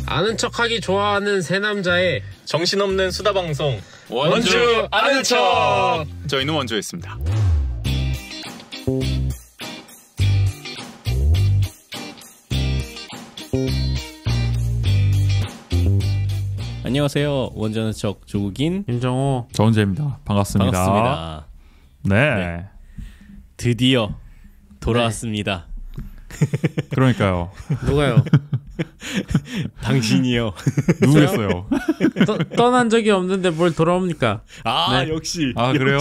아는 척하기 좋아하는 세 남자의 정신없는 수다 방송 원주 아는 척. 저희는 원주였습니다. 안녕하세요. 원주 아는 척 조국인 김정호 정은재입니다. 반갑습니다. 반갑습니다. 네. 드디어 돌아왔습니다. 그러니까요. 누가요? 당신이요. 누구였어요? 떠난 적이 없는데 뭘 돌아옵니까? 아, 네. 역시. 아, 그래요?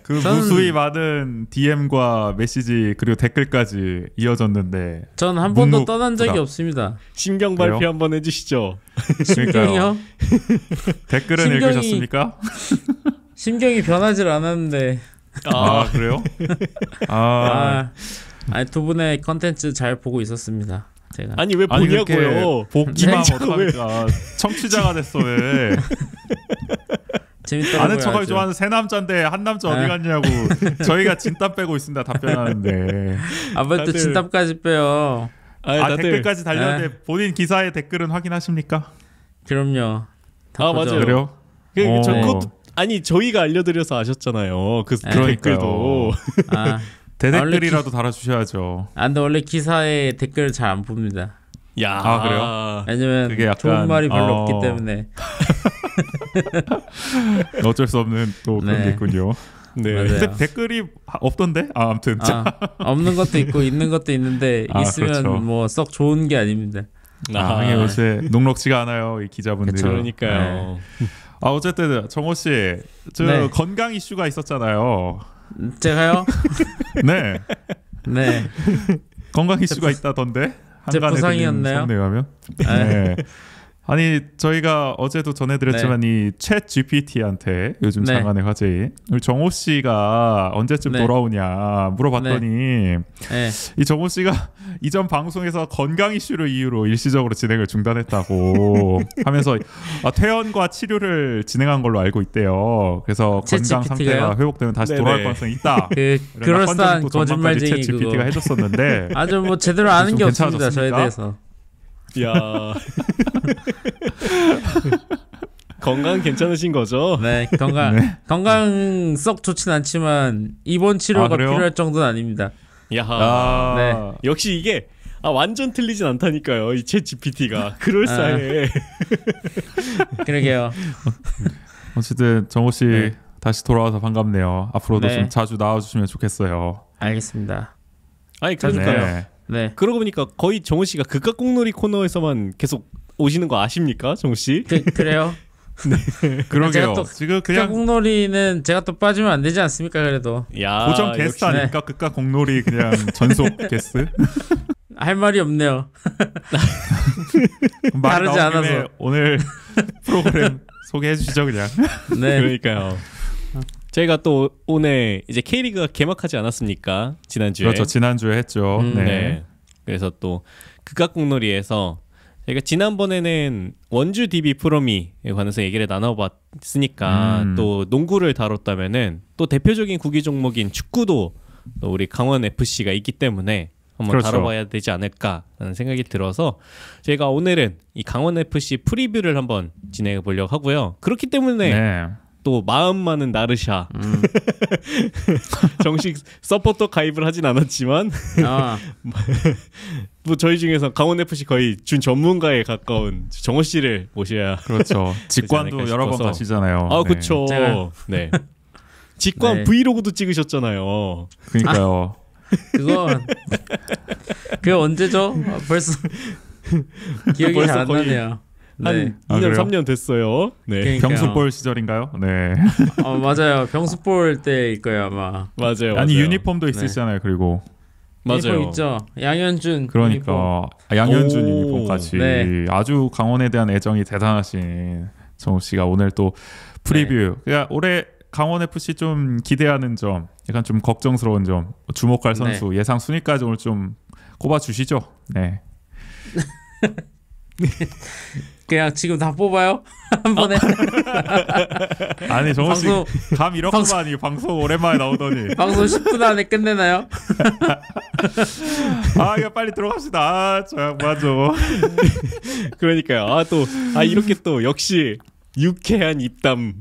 그 무수히 많은 DM과 메시지 그리고 댓글까지 이어졌는데 전 한 번도 묵묵 떠난 적이 부답. 없습니다. 신경 발표 그래요? 한번 해주시죠. 심경이요? 댓글은 심경이- 읽으셨습니까? 심경이 변하질 않았는데. 아, 그래요? 아니 두 분의 컨텐츠 잘 보고 있었습니다. 제가. 아니 왜 아니 보냐고요? 그렇게 복귀만 네, 못하니까 청취자가 됐어 왜? 재밌더라고요. 아는 척을 아주. 좋아하는 세 남자인데 한 남자 어디 네. 갔냐고 저희가 진땀 빼고 있습니다. 답변하는데 아무래도 다들- 진땀까지 빼요. 아 댓글까지 달렸는데 본인 기사의 댓글은 확인하십니까? 그럼요. 다 아, 보죠. 맞아요. 그래요? 저 어. 그것도 아니 저희가 알려드려서 아셨잖아요. 그 그러니까요. 댓글도. 아, 대댓글이라도 달아주셔야죠. 근데 원래 기사에 댓글을 잘 안 봅니다. 야. 아, 그래요? 왜냐면 그게 약간, 좋은 말이 별로 없기 때문에. 어쩔 수 없는 또 그런 네. 게 있군요. 네. 맞아요. 근데 댓글이 없던데? 아, 아무튼 없는 것도 있고 있는 것도 있는데 아, 있으면 그렇죠. 뭐 썩 좋은 게 아닙니다. 아, 요새 녹록지가 않아요 이 기자분들이. 그쵸. 그러니까요. 아 어쨌든 정호 씨, 저 네. 건강 이슈가 있었잖아요. 제가요? 네, 네. 건강 이슈가 있다던데. 제 한간에 부상이었나요? 들리는 가면. 아, 네. 아니 저희가 어제도 전해드렸지만 이 챗 GPT한테 요즘 네. 장안의 화제인 우리 정호 씨가 언제쯤 네. 돌아오냐 물어봤더니 네. 이 정호 씨가 이전 방송에서 건강 이슈를 이유로 일시적으로 진행을 중단했다고 하면서 퇴원과 치료를 진행한 걸로 알고 있대요. 그래서 챗 건강 상태가 GPT가요? 회복되면 다시 네네. 돌아올 가능성이 있다. 그럴싸한 거짓말쟁이 챗 그거. GPT가 해줬었는데 아주 뭐 제대로 아는 좀 게 없습니다. 저에 괜찮아졌습니까? 대해서. 야. 건강 괜찮으신 거죠? 네, 네. 건강 썩 좋진 않지만 입원 치료가 그래요? 필요할 정도는 아닙니다. 야하. 네. 역시 이게 완전 틀리진 않다니까요. 이 챗 GPT가 그럴싸해. 그러게요. 어쨌든 정호 씨 네. 다시 돌아와서 반갑네요. 앞으로도 네. 좀 자주 나와주시면 좋겠어요. 알겠습니다. 아니 그러니까요. 네. 네. 그러고 보니까 거의 정우 씨가 극각 공놀이 코너에서만 계속 오시는 거 아십니까, 정우 씨? 그래요? 그러게요. 제가 또 지금 그냥 극공놀이는 제가 또 빠지면 안 되지 않습니까? 그래도 야, 고정 게스트 역시. 아닙니까? 극각 공놀이 그냥 전속 게스트. 할 말이 없네요. 말이 다르지 나온 김에 않아서. 오늘 프로그램 소개해 주시죠 그냥. 네. 그러니까요. 저희가 또 오늘 이제 K리그가 개막하지 않았습니까? 지난주에. 그렇죠. 지난주에 했죠. 네. 네. 그래서 또 극각 공놀이에서 저희가 지난번에는 원주 DB 프로미에 관해서 얘기를 나눠봤으니까 또 농구를 다뤘다면은 또 대표적인 구기 종목인 축구도 또 우리 강원 FC가 있기 때문에 한번 그렇죠. 다뤄봐야 되지 않을까라는 생각이 들어서 저희가 오늘은 이 강원 FC 프리뷰를 한번 진행해 보려고 하고요. 그렇기 때문에 네. 또 마음 많은 나르샤 정식 서포터 가입을 하진 않았지만 아, 뭐 저희 중에서 강원 FC 거의 준 전문가에 가까운 정호 씨를 모셔야. 그렇죠. 직관도 않을까 여러 번 싶어서. 가시잖아요. 아 네. 그렇죠. 제가- 네. 직관 네. 브이로그도 찍으셨잖아요. 그러니까요. 그거 언제죠? 벌써 기억이 벌써 잘 안 거의 나네요. 한 네. 2년 그래요? 3년 됐어요. 네. 그러니까요. 병수볼 시절인가요? 네. 맞아요. 병수볼 때일 거예요 아마. 맞아요. 아니 맞아요. 유니폼도 있으시잖아요. 그리고 맞아요. 유니폼 있죠. 양현준. 유니폼. 그러니까 양현준 오. 유니폼까지 네. 아주 강원에 대한 애정이 대단하신 정우 씨가 오늘 또 프리뷰. 그러니까 올해 강원 FC 좀 기대하는 점, 약간 좀 걱정스러운 점, 주목할 선수 예상 순위까지 오늘 좀 꼽아 주시죠. 네. 그냥 지금 다 뽑아요 한 번에. 아니 정호 씨 방송- 감 이렇구만. 방송 오랜만에 나오더니. 방송 10분 안에 끝내나요? 아 이거 빨리 들어갑시다. 저 맞아. 그러니까요. 이렇게 또 역시 유쾌한 입담.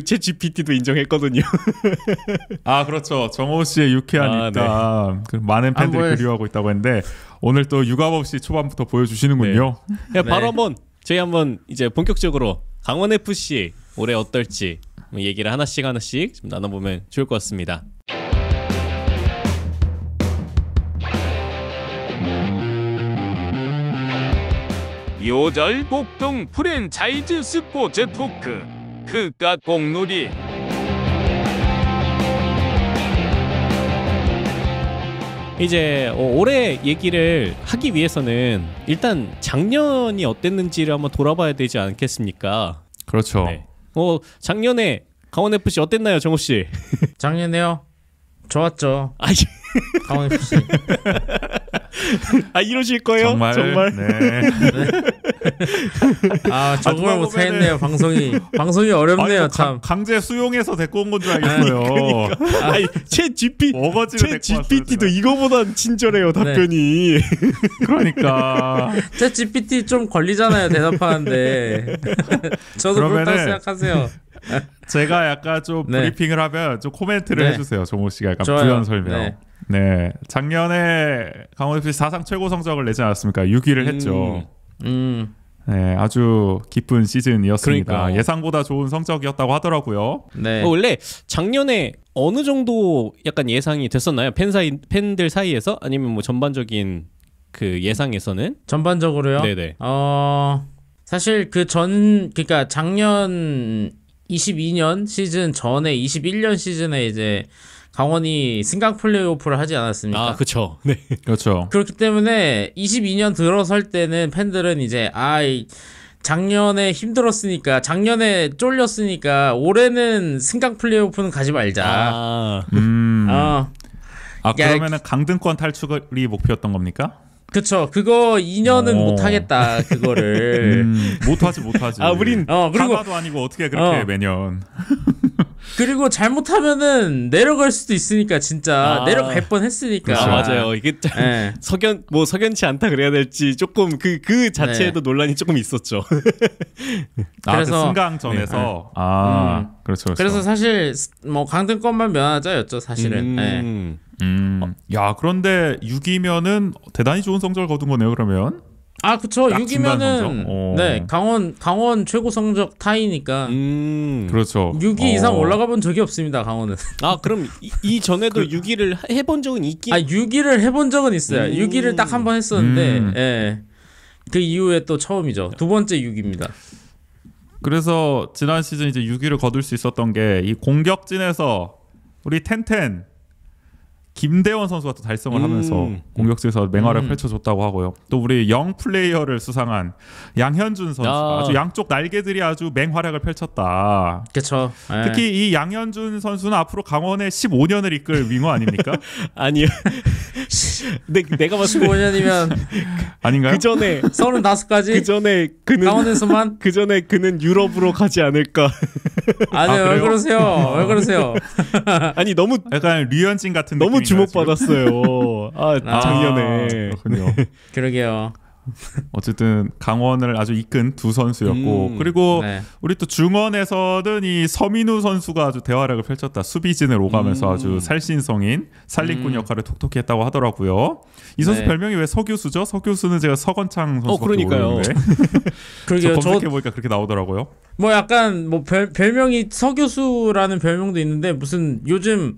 제 GPT도 인정했거든요. 아 그렇죠. 정호 씨의 유쾌한 입담. 그 많은 팬들이 뭘- 그리워하고 있다고 했는데 오늘 또 유감 없이 초반부터 보여주시는군요. 야, 바로 네. 저희 한번 이제 본격적으로 강원 FC 올해 어떨지 얘기를 하나씩 좀 나눠보면 좋을 것 같습니다. 요절 복동 프랜차이즈 스포츠 토크 그깟 공놀이. 이제 올해 얘기를 하기 위해서는 일단 작년이 어땠는지를 한번 돌아봐야 되지 않겠습니까? 그렇죠. 네. 작년에 강원 FC 어땠나요, 정호 씨? 작년에요. 좋았죠. 강원 FC. 이러실 거예요? 정말. 네. 아 정말 누가 못하겠네요. 방송이 어렵네요. 아니, 참. 강제 수용해서 데리고 온 건 줄 알겠어요. 제 어거지로 데리고 GPT도 왔어요. 이거보단 친절해요 답변이. 그러니까 제 GPT 좀 걸리잖아요. 대답하는데. 저도 그렇다고 그러면은- 생각하세요. 제가 약간 좀 네. 브리핑을 하면 좀 코멘트를 네. 해주세요. 정호 씨가 약간 좋아요. 부연 설명. 네. 네. 작년에 강원 FC 사상 최고 성적을 내지 않았습니까? 6위를 했죠. 네, 아주 기쁜 시즌이었습니다. 그러니까. 예상보다 좋은 성적이었다고 하더라고요. 네. 원래 작년에 어느 정도 약간 예상이 됐었나요? 팬들 사이에서 아니면 뭐 전반적인 그 예상에서는? 전반적으로요. 네네. 사실 그러니까 작년 22년 시즌 전에 21년 시즌에 이제 강원이 승강 플레이오프를 하지 않았습니까? 그쵸. 네. 그렇죠. 그렇기 때문에 22년 들어설 때는 팬들은 이제 작년에 힘들었으니까 작년에 쫄렸으니까 올해는 승강 플레이오프는 가지 말자. 그러면은 강등권 탈출이 목표였던 겁니까? 그쵸. 그거 2년은 오. 못하겠다. 그거를. 못하지. 우린 그리고 하나도 아니고 어떻게 그렇게 매년. 그리고 잘못하면은 내려갈 수도 있으니까 진짜 내려갈 뻔했으니까. 맞아요. 이게 네. 석연치 않다 그래야 될지 조금 그 자체에도 논란이 조금 있었죠. 그래서- 그 승강전에서 그렇죠. 그래서 사실 뭐 강등권만 면하자였죠 사실은. 네. 야 그런데 6위면은 대단히 좋은 성적을 거둔 거네요. 그러면 그쵸. 딱 중간 6위면은 성적? 네 강원 최고 성적 타이니까 그렇죠. 6위 이상 올라가 본 적이 없습니다. 강원은. 그럼 이 전에도 6위를 해본 적은 있긴. 6위를 해본 적은 있어요. 6위를 딱 한 번 했었는데 예. 그 이후에 또 처음이죠. 두 번째 6위입니다. 그래서 지난 시즌 이제 6위를 거둘 수 있었던 게 이 공격진에서 우리 텐텐 김대원 선수가 또 달성을 하면서 공격진에서 맹활을 펼쳐줬다고 하고요. 또 우리 영 플레이어를 수상한 양현준 선수가 아주 양쪽 날개들이 아주 맹활약을 펼쳤다. 그렇죠. 특히 이 양현준 선수는 앞으로 강원의 15년을 이끌 윙어 아닙니까? 아니요. 내가 봤을 때 15년이면 아닌가요? 그 전에 35까지 그는 강원에서만 그 전에 그는 유럽으로 가지 않을까. 아니요. 왜 그래요? 그러세요? 왜 그러세요? 아니 너무 약간 류현진 같은 너무 느낌인가요, 주목받았어요. 작년에. 그렇군요. 그러게요. 어쨌든 강원을 아주 이끈 두 선수였고 그리고 네. 우리 또 중원에서는 이 서민우 선수가 아주 대활약을 펼쳤다. 수비진을 오가면서 아주 살신성인 살림꾼 역할을 톡톡히 했다고 하더라고요. 이 선수 네. 별명이 왜 서규수죠? 서규수는 제가 서건창 선수밖에 그러니까요. 모르는데 그러게요. 저 검색해보니까 그렇게 나오더라고요. 뭐 약간 뭐 별명이 서교수라는 별명도 있는데 무슨 요즘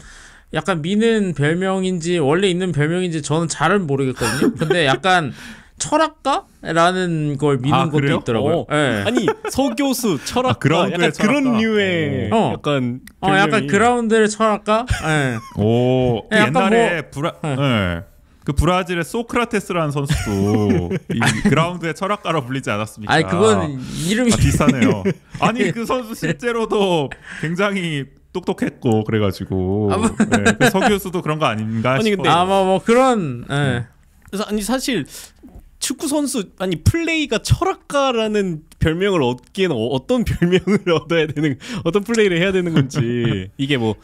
약간 미는 별명인지 원래 있는 별명인지 저는 잘은 모르겠거든요. 근데 약간 철학가라는 걸 미는 것도 그래요? 있더라고요. 네. 아니 서교수 철학가 그라운드의 약간 그런 철학가. 류의 약간 약간 별명이. 그라운드의 철학가? 네. 오, 그 약간 옛날에 그 브라질의 소크라테스라는 선수도 이 그라운드의 철학가로 불리지 않았습니까? 아니 그건 이름이 비슷하네요. 아니 그 선수 실제로도 굉장히 똑똑했고 그래가지고 네, 그 서교수도 그런 거 아닌가 아니, 싶어요. 근데 뭐 그런 그래서 아니 사실 축구 선수 플레이가 철학가라는 별명을 얻기에는 어떤 별명을 얻어야 되는 어떤 플레이를 해야 되는 건지 이게 뭐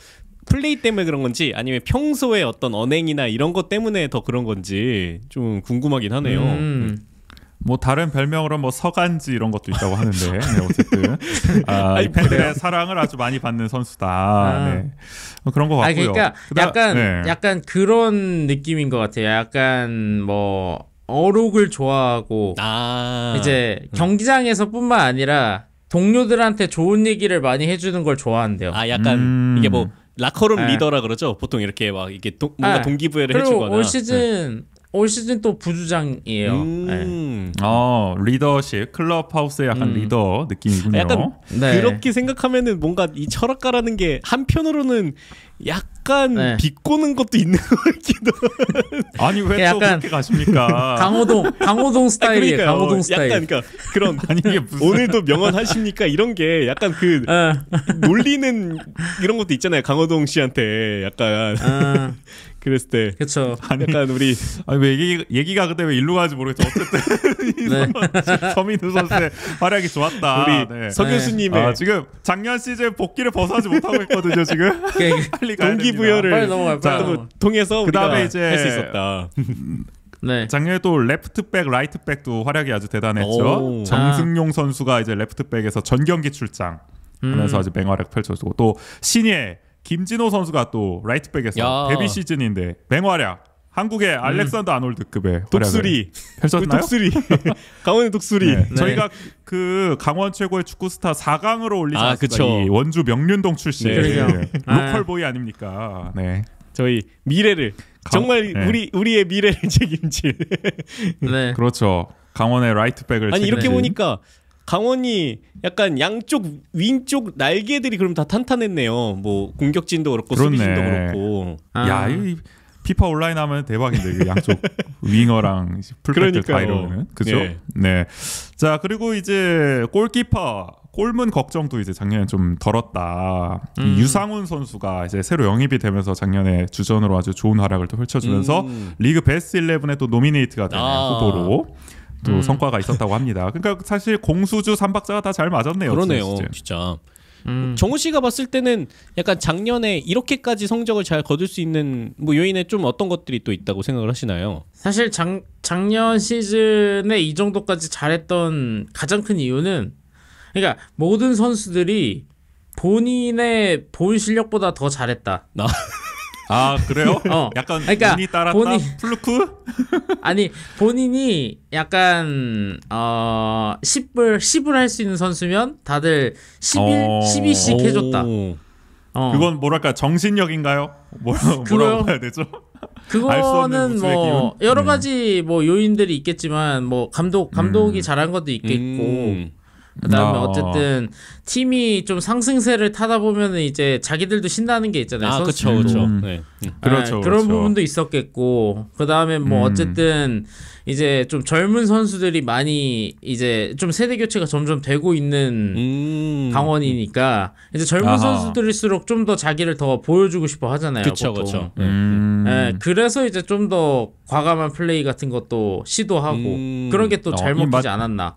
플레이 때문에 그런 건지 아니면 평소에 어떤 언행이나 이런 것 때문에 더 그런 건지 좀 궁금하긴 하네요. 뭐 다른 별명으로 뭐 서간지 이런 것도 있다고 하는데 네, 어쨌든 이 팬들의 사랑을 아주 많이 받는 선수다. 네. 그런 것 같고요. 그러니까 약간 그런 느낌인 것 같아요. 약간 뭐 어록을 좋아하고 이제 경기장에서뿐만 아니라 동료들한테 좋은 얘기를 많이 해주는 걸 좋아한대요. 약간 이게 뭐 라커룸 리더라 그러죠. 보통 이렇게 막 이게 뭔가 동기부여를 해주거나. 그리고 올 시즌 또 부주장이에요. 리더십, 클럽하우스의 약간 리더 느낌이군요. 약간 그렇게 생각하면은 뭔가 이 철학가라는 게 한편으로는 약간 비꼬는 것도 있는 것 같기도. 아니 왜 또 그렇게 가십니까? 강호동 스타일이에요. 그러니까요. 강호동 스타일. 약간 그러니까 그런 아니 이게 무슨 오늘도 명언하십니까 이런 게 약간 그 놀리는 이런 것도 있잖아요. 강호동 씨한테 약간. 그랬을 때, 그렇죠. 약간 우리 왜 얘기가 그때 왜 일로 가지 모르겠어. 어쨌든 서민우 선수의 활약이 좋았다. 우리 서 교수님의 지금 작년 시즌 복귀를 벗어나지 못하고 있거든요. 지금 빨리 가야 동기부여를 빨리 넘어가요. 통해서 그다음에 우리가 이제 할 수 있었다. 작년에 또 레프트백, 라이트백도 활약이 아주 대단했죠. 정승용 선수가 이제 레프트백에서 전 경기 출장 하면서 아주 맹활약 펼쳐주고 또 신예 김진호 선수가 또 라이트백에서 데뷔 시즌인데 맹활약 한국의 알렉산더 아놀드급의 독수리 펼쳤나요? 독수리 강원의 독수리. 저희가 그 강원 최고의 축구 스타 4강으로 올리지 않았습니까? 이 원주 명륜동 출신 로컬 보이 아닙니까? 네. 저희 미래를 정말 우리의 미래를 책임질. 그렇죠. 강원의 라이트백을 이렇게 보니까 강원이 약간 양쪽 윙쪽 날개들이 그럼 다 탄탄했네요. 뭐 공격진도 그렇고 수비진도 그렇고. 이 피파 온라인 하면 대박인데 양쪽 윙어랑 풀백들 다 이러면은 그죠? 네. 자 그리고 이제 골키퍼 골문 걱정도 이제 작년에 좀 덜었다. 이 유상훈 선수가 이제 새로 영입이 되면서 작년에 주전으로 아주 좋은 활약을 또 펼쳐주면서 리그 베스트 11에 또 노미네이트가 되는 후보로. 또 성과가 있었다고 합니다. 그러니까 사실 공수주 3박자가 다 잘 맞았네요. 그러네요, 진짜. 정우 씨가 봤을 때는 약간 작년에 이렇게까지 성적을 잘 거둘 수 있는 뭐 요인에 좀 어떤 것들이 또 있다고 생각을 하시나요? 사실 작년 시즌에 이 정도까지 잘했던 가장 큰 이유는 그러니까 모든 선수들이 본인의 본 실력보다 더 잘했다. 그래요? 약간 그러니까 운이 따랐다? 플루크? 아니 본인이 약간 10을 할 수 있는 선수면 다들 12씩 해줬다. 그건 뭐랄까 정신력인가요? 뭐라고 봐야 되죠? 그거는 뭐 여러 가지 뭐 요인들이 있겠지만 뭐 감독이 잘한 것도 있겠고 그다음에 어쨌든 팀이 좀 상승세를 타다 보면은 이제 자기들도 신나는 게 있잖아요. 그렇죠. 그런 부분도 있었겠고 그다음에 뭐 어쨌든 이제 좀 젊은 선수들이 많이 이제 좀 세대 교체가 점점 되고 있는 강원이니까 이제 젊은 선수들일수록 좀 더 자기를 더 보여주고 싶어 하잖아요. 그렇죠. 그래서 이제 좀 더 과감한 플레이 같은 것도 시도하고 그런 게 또 잘 먹히지 않았나.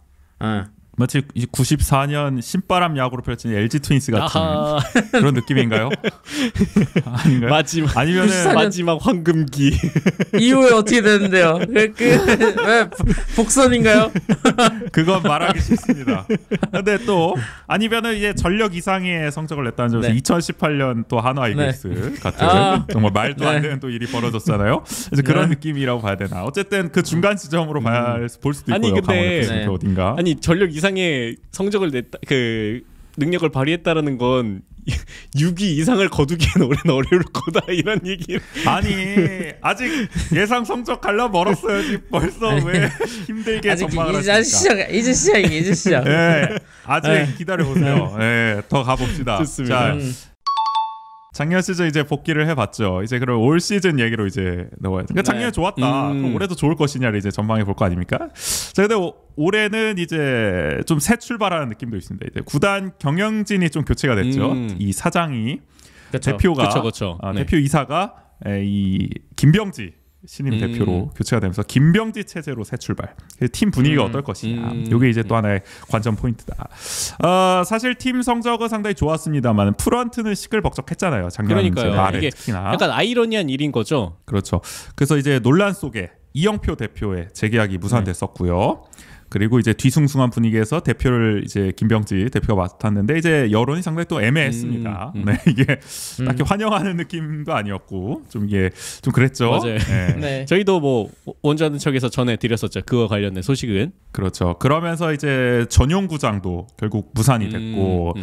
마치 94년 신바람 야구로 펼친 LG 트윈스 같은 그런 느낌인가요? 아닌가요? 마지막 황금기 이후에 어떻게 되는데요? 왜 복선인가요? 그건 말하기 싫습니다. 근데 또 아니면은 이제 전력 이상의 성적을 냈다는 점에서 2018년 또 한화 이글스 같은 정말 말도 안 되는 또 일이 벌어졌잖아요. 그래서 그런 느낌이라고 봐야 되나? 어쨌든 그 중간 지점으로 볼 수도 있고요. 근데 어딘가. 전력 이상의 성적을 냈다 능력을 발휘했다라는 건 6위 이상을 거두기에는 올해는 어려울 거다 이런 얘기. 아직 예상 성적 갈라 멀었어요. 지금 벌써 왜 힘들게 전망을 하십니까? 이제 시작. 네, 아직 기다려 보세요. 네, 더 가봅시다. 좋습니다. 작년 시즌 이제 복귀를 해봤죠. 이제 그럼 올 시즌 얘기로 이제 넘어가요. 그러니까 작년에 좋았다. 그럼 올해도 좋을 것이냐를 이제 전망해 볼 거 아닙니까? 자, 근데 올해는 이제 좀 새 출발하는 느낌도 있습니다. 이제 구단 경영진이 좀 교체가 됐죠. 이 사장이 대표가 그쵸. 대표 이사가 이 김병지 신임 대표로 교체가 되면서 김병지 체제로 새 출발. 팀 분위기가 어떨 것이냐. 이게 이제 또 하나의 관전 포인트다. 사실 팀 성적은 상당히 좋았습니다만 프런트는 시끌벅적했잖아요. 작년 말에 이게 특히나. 약간 아이러니한 일인 거죠. 그렇죠. 그래서 이제 논란 속에 이영표 대표의 재계약이 무산됐었고요. 그리고 이제 뒤숭숭한 분위기에서 대표를 이제 김병지 대표가 맡았는데 이제 여론이 상당히 또 애매했습니다. 네, 이게 딱히 환영하는 느낌도 아니었고 좀 이게 좀 그랬죠. 맞아요. 네. 네. 저희도 뭐 원주하는 척에서 전해드렸었죠. 그와 관련된 소식은. 그렇죠. 그러면서 이제 전용구장도 결국 무산이 됐고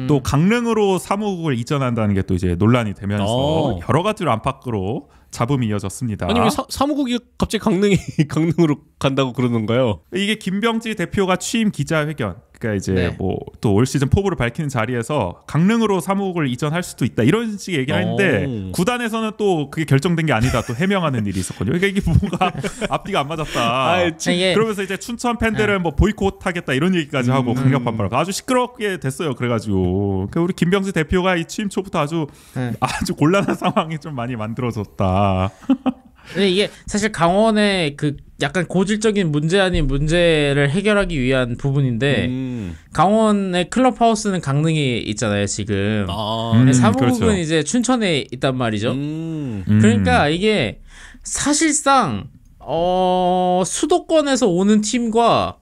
또 강릉으로 사무국을 이전한다는 게 또 이제 논란이 되면서 여러 가지로 안팎으로 잡음이 이어졌습니다. 아니 왜 사무국이 갑자기 강릉으로 간다고 그러는가요? 이게 김병지 대표가 취임 기자회견, 그러니까 이제 뭐 또 올 시즌 포부를 밝히는 자리에서 강릉으로 사무국을 이전할 수도 있다 이런 식의 얘기를 했는데 구단에서는 또 그게 결정된 게 아니다 또 해명하는 일이 있었거든요. 그러니까 이게 뭔가 앞뒤가 안 맞았다. 그러면서 이제 춘천 팬들은 뭐 보이콧하겠다 이런 얘기까지 하고 강력 반발하고 아주 시끄럽게 됐어요. 그래가지고 그러니까 우리 김병지 대표가 이 취임 초부터 아주 곤란한 상황이 좀 많이 만들어졌다. 근데 이게 사실 강원의 그 약간 고질적인 문제 아닌 문제를 해결하기 위한 부분인데 강원의 클럽하우스는 강릉에 있잖아요 지금. 사무국은 그렇죠. 이제 춘천에 있단 말이죠. 그러니까 이게 사실상 수도권에서 오는 팀과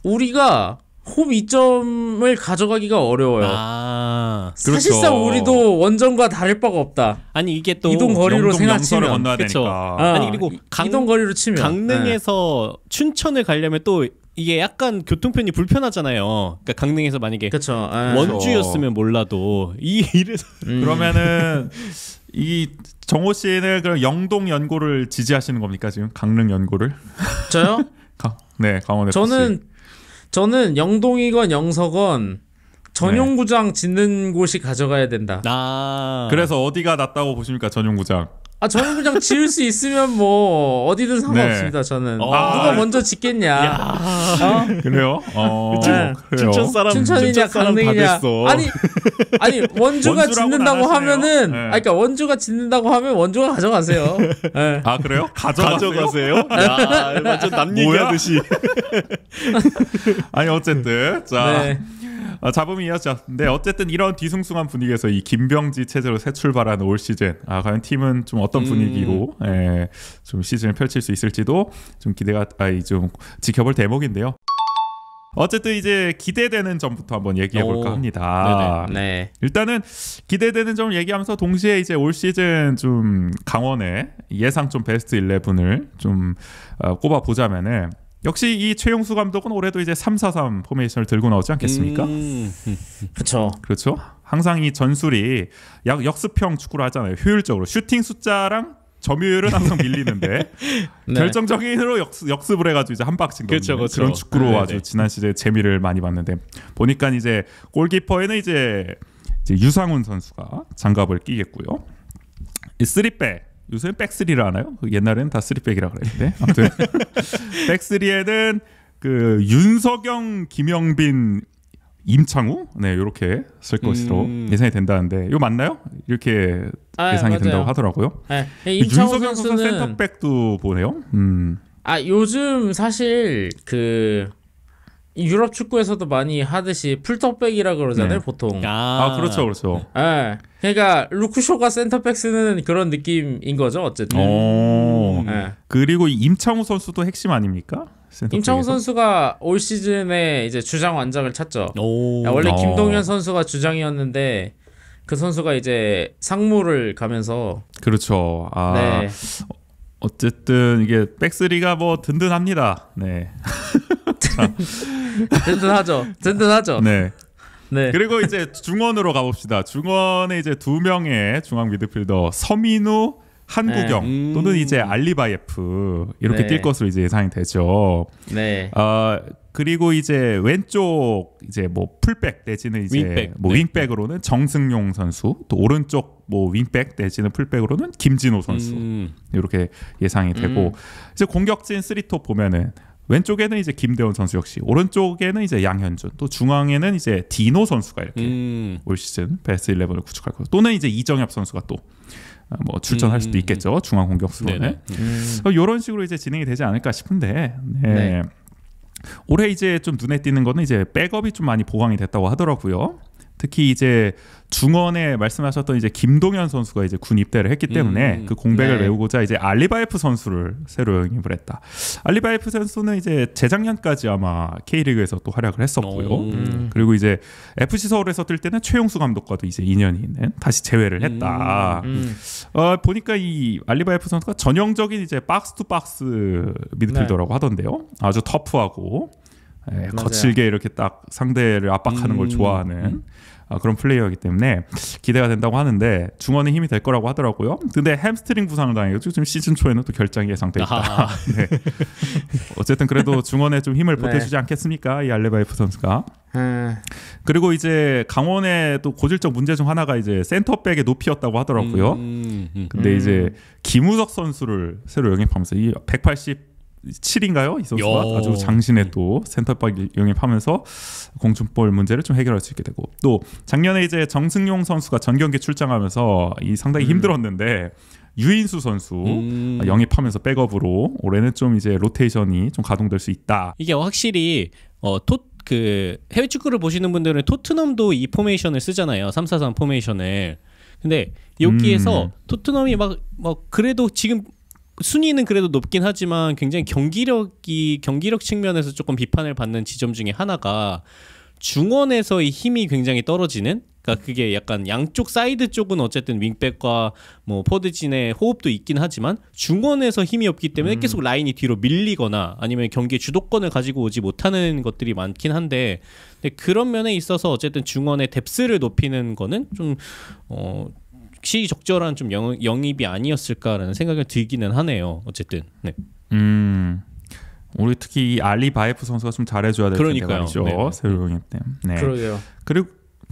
우리가 홈 이점을 가져가기가 어려워요. 사실상 그렇죠. 우리도 원정과 다를 바가 없다. 아니 이게 또 이동 거리로 생각치면 건너야 되니까. 아니 그리고 이동 거리로 치면 강릉에서 춘천을 가려면 또 이게 약간 교통편이 불편하잖아요. 그러니까 강릉에서 만약에 그쵸. 원주였으면 몰라도 이 이래서 그러면은 이 정호 씨는 그럼 영동 연고를 지지하시는 겁니까 지금 강릉 연고를? 저요? 네, 강원 FC. 저는 영동이건 영서건 전용구장 짓는 곳이 가져가야 된다. 그래서 어디가 낫다고 보십니까 전용구장? 전용구장 지을 수 있으면 뭐 어디든 상관없습니다. 저는 누가 먼저 짓겠냐. 그래요? 그래요. 춘천이냐 강릉이냐. 아니 원주가 짓는다고 하면은 그러니까 원주가 짓는다고 하면 원주가 가져가세요. 네. 그래요? 가져가세요? 야, 완전 남 얘기하듯이. 아니 어쨌든 자. 네. 잡음이 이어졌는데 어쨌든 이런 뒤숭숭한 분위기에서 이 김병지 체제로 새 출발하는 올 시즌 과연 팀은 좀 어떤 분위기로 좀 시즌을 펼칠 수 있을지도 좀 좀 지켜볼 대목인데요. 어쨌든 이제 기대되는 점부터 한번 얘기해 볼까 합니다. 네. 일단은 기대되는 점을 얘기하면서 동시에 이제 올 시즌 좀 강원의 예상 좀 베스트 11을 좀 꼽아 보자면은 역시 이 최용수 감독은 올해도 이제 3-4-3 포메이션을 들고 나오지 않겠습니까? 그렇죠. 항상 이 전술이 역습형 축구를 하잖아요. 효율적으로 슈팅 숫자랑 점유율은 항상 밀리는데 결정적인으로 역습을 해가지고 이제 한 박친 거죠. 그런 축구로 아주 지난 시즌에 재미를 많이 봤는데 보니까 이제 골키퍼에는 이제 유상훈 선수가 장갑을 끼겠고요. 이 3백 요새는 백스리를 하나요? 옛날에는 다 3백이라 그랬는데 아무튼 백스리에는 그 윤석영, 김영빈, 임창우 이렇게 쓸 것으로 예상이 된다는데 이거 맞나요? 이렇게 예상이 맞아요. 된다고 하더라고요. 윤석영 선수 센터백도 보네요. 요즘 사실 그 유럽 축구에서도 많이 하듯이 풀터백이라 그러잖아요, 보통. 그렇죠. 그러니까 루크쇼가 센터백 쓰는 그런 느낌인 거죠, 어쨌든. 그리고 임창우 선수도 핵심 아닙니까? 임창우 선수가 올 시즌에 이제 주장 완장을 찼죠. 원래 김동현 선수가 주장이었는데 그 선수가 이제 상무를 가면서 그렇죠. 어쨌든 이게 백스리가 뭐 든든합니다. 네. 든든하죠. 네. 그리고 이제 중원으로 가봅시다. 중원에 이제 2명의 중앙 미드필더 서민우, 한국영 또는 이제 알리바예프 이렇게 뛸 것으로 이제 예상이 되죠. 그리고 이제 왼쪽 이제 뭐 풀백 내지는 이제 윙백으로는 정승용 선수, 또 오른쪽 뭐 윙백 내지는 풀백으로는 김진호 선수 이렇게 예상이 되고 이제 공격진 3톱 보면은 왼쪽에는 이제 김대원 선수 역시, 오른쪽에는 이제 양현준, 또 중앙에는 이제 디노 선수가 이렇게 올 시즌 베스트 11을 구축할 거고, 또는 이제 이정엽 선수가 또 뭐 출전할 수도 있겠죠. 중앙 공격수로는. 이런 식으로 이제 진행이 되지 않을까 싶은데, 네. 올해 이제 좀 눈에 띄는 거는 이제 백업이 좀 많이 보강이 됐다고 하더라고요. 특히 이제 중원에 말씀하셨던 이제 김동현 선수가 이제 군 입대를 했기 때문에 그 공백을 메우고자 이제 알리바예프 선수를 새로 영입을 했다. 알리바예프 선수는 이제 재작년까지 아마 K리그에서 또 활약을 했었고요. 그리고 이제 FC 서울에서 뛸 때는 최용수 감독과도 이제 인연이 있는, 다시 재회를 했다. 보니까 이 알리바예프 선수가 전형적인 이제 박스 투 박스 미드필더라고 하던데요. 아주 터프하고 거칠게 이렇게 딱 상대를 압박하는 걸 좋아하는 그런 플레이어이기 때문에 기대가 된다고 하는데, 중원에 힘이 될 거라고 하더라고요. 근데 햄스트링 부상을 당해가지고 지금 시즌 초에는 또 결장이 예상돼 있다. 네. 어쨌든 그래도 중원에 좀 힘을 보태주지 않겠습니까, 이 알레바이프 선수가. 그리고 이제 강원의 또 고질적 문제 중 하나가 이제 센터백의 높이였다고 하더라고요. 근데 이제 김우석 선수를 새로 영입하면서 이 187인가요? 이 선수가 아주 장신의 또 센터백 영입하면서 공중볼 문제를 좀 해결할 수 있게 되고, 또 작년에 이제 정승용 선수가 전경기 출장하면서 이 상당히 힘들었는데 유인수 선수 영입하면서 백업으로 올해는 좀 이제 로테이션이 좀 가동될 수 있다. 이게 확실히 그 해외 축구를 보시는 분들은 토트넘도 이 포메이션을 쓰잖아요. 3-4-3 포메이션을. 근데 여기에서 토트넘이 막 그래도 지금 순위는 그래도 높긴 하지만 굉장히 경기력 측면에서 조금 비판을 받는 지점 중에 하나가 중원에서의 힘이 굉장히 떨어지는, 그러니까 그게 약간 양쪽 사이드 쪽은 어쨌든 윙백과 뭐 포드진의 호흡도 있긴 하지만 중원에서 힘이 없기 때문에 계속 라인이 뒤로 밀리거나 아니면 경기의 주도권을 가지고 오지 못하는 것들이 많긴 한데, 근데 그런 면에 있어서 어쨌든 중원의 뎁스를 높이는 거는 좀 시적절한 좀 영입이 아니었을까라는 생각이 들기는 하네요. 어쨌든. 네. 우리 특히 이 알리바예프 선수가 좀 잘해줘야 될 텐데 말이죠. 새로 영입 때문에. 네. 그러게요.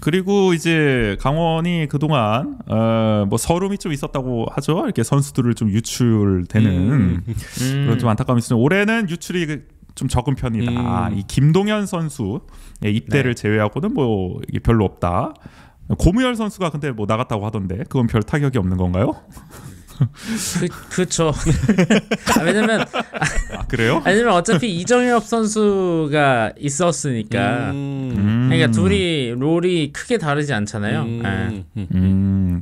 그리고 이제 강원이 그동안 뭐 서름이 좀 있었다고 하죠. 이렇게 선수들을 좀 유출되는 그런 좀 안타까움이 있어요. 올해는 유출이 좀 적은 편이다. 이 김동현 선수의 입대를 제외하고는 뭐 이게 별로 없다. 고무열 선수가 근데 뭐 나갔다고 하던데 그건 별 타격이 없는 건가요? 그렇죠. 왜냐면 그래요? 아니면 어차피 이정엽 선수가 있었으니까. 그러니까 둘이 롤이 크게 다르지 않잖아요.